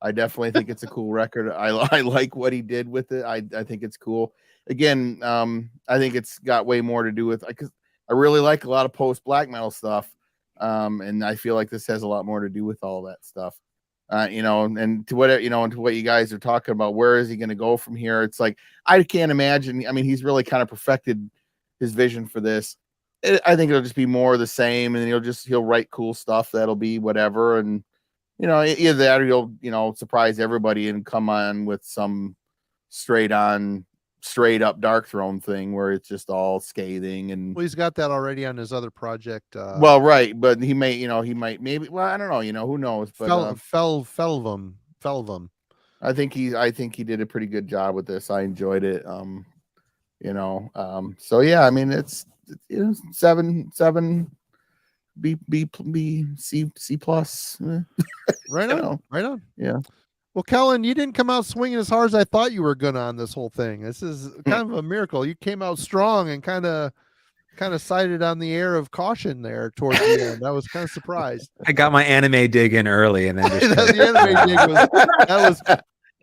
I definitely think it's a cool record. I like what he did with it. I think it's cool. Again, I think it's got way more to do with because I really like a lot of post black metal stuff. And I feel like this has a lot more to do with all that stuff. And to what to what you guys are talking about, where is he going to go from here? It's like I can't imagine. I mean, he's really kind of perfected his vision for this. I think it'll just be more of the same, and he'll write cool stuff that'll be whatever, and either that or he'll surprise everybody and come on with some straight up Dark Throne thing where it's just all scathing and. Well, he's got that already on his other project. Well, right, but he might maybe. Well, I don't know. Who knows? But Felvum. I think he did a pretty good job with this. I enjoyed it. So yeah, I mean it's 7 B C plus. Right on. Right on. Yeah. Well, Kellen, you didn't come out swinging as hard as I thought you were gonna on this whole thing. This is kind of a miracle. You came out strong and kind of cited on the air of caution there towards the end. I was kind of surprised. I got my anime dig in early, and then just the anime dig was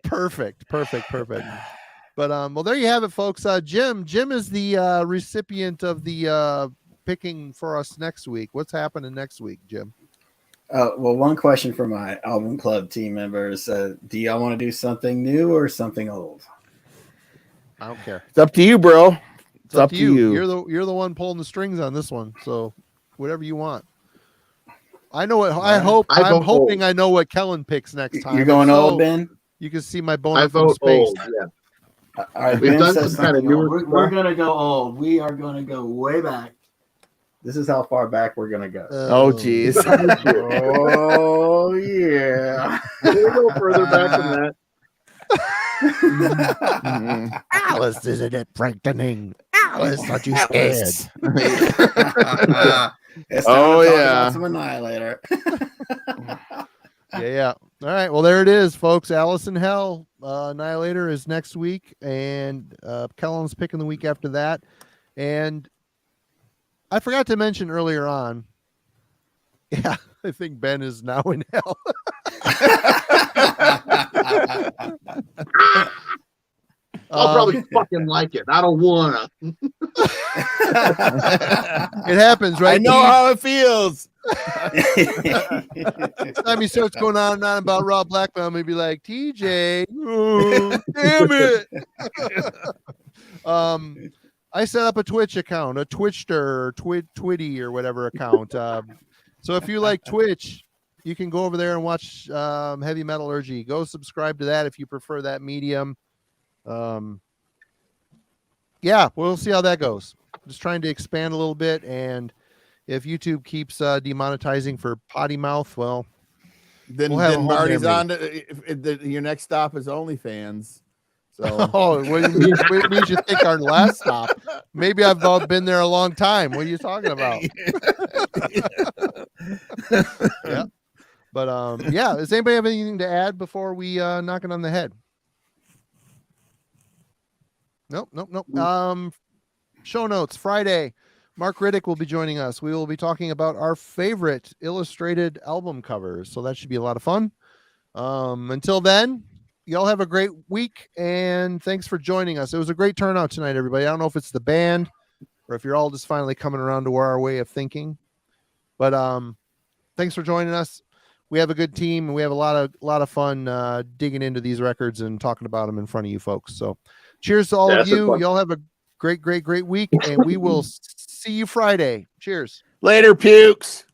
perfect. But well, there you have it, folks. Jim is the recipient of the picking for us next week. What's happening next week, Jim? Well, one question for my album club team members: do y'all want to do something new or something old? I don't care. It's up to you, bro. It's up to you. You're the one pulling the strings on this one. So whatever you want. I know what I'm hoping I know what Kellen picks next time. You're going old, Ben? You can see my boner from space. Old, yeah. All right, We've Ben done says some kind of newer we're gonna go old. We are gonna go way back. This is how far back we're gonna go. Oh geez. Oh yeah. We'll go further back than that. Alice, isn't it frightening? Alice, aren't you scared? Oh yeah. Some Annihilator. Yeah. All right. Well, there it is, folks. Alice in Hell, Annihilator is next week, and Kellen's picking the week after that. And I forgot to mention earlier on. Yeah, I think Ben is now in hell. I'll probably fucking like it. I don't wanna. It happens, right? I know how it feels. Next time he starts going on and on about Rob Blackman, I'm gonna be like, TJ, oh, damn it. I set up a Twitch account, a Twitchster or Twitty or whatever account. So if you like Twitch, you can go over there and watch Heavy Metallurgy. Go subscribe to that if you prefer that medium. Yeah, we'll see how that goes. Just trying to expand a little bit, and if YouTube keeps demonetizing for potty mouth, well, Then, we'll have a then home Marty's there, on to your next stop is OnlyFans. So oh, what you should think our last stop. Maybe I've been there a long time. What are you talking about? Yeah. But yeah, does anybody have anything to add before we knock it on the head? Nope. Show notes Friday. Mark Riddick will be joining us. We will be talking about our favorite illustrated album covers. So that should be a lot of fun. Until then, y'all have a great week, and thanks for joining us. It was a great turnout tonight, everybody. I don't know if it's the band or if you're all just finally coming around to our way of thinking. But thanks for joining us. We have a good team, and we have a lot of fun digging into these records and talking about them in front of you folks. So cheers to all of you. Y'all have a great week, and we will see you Friday. Cheers. later, pukes.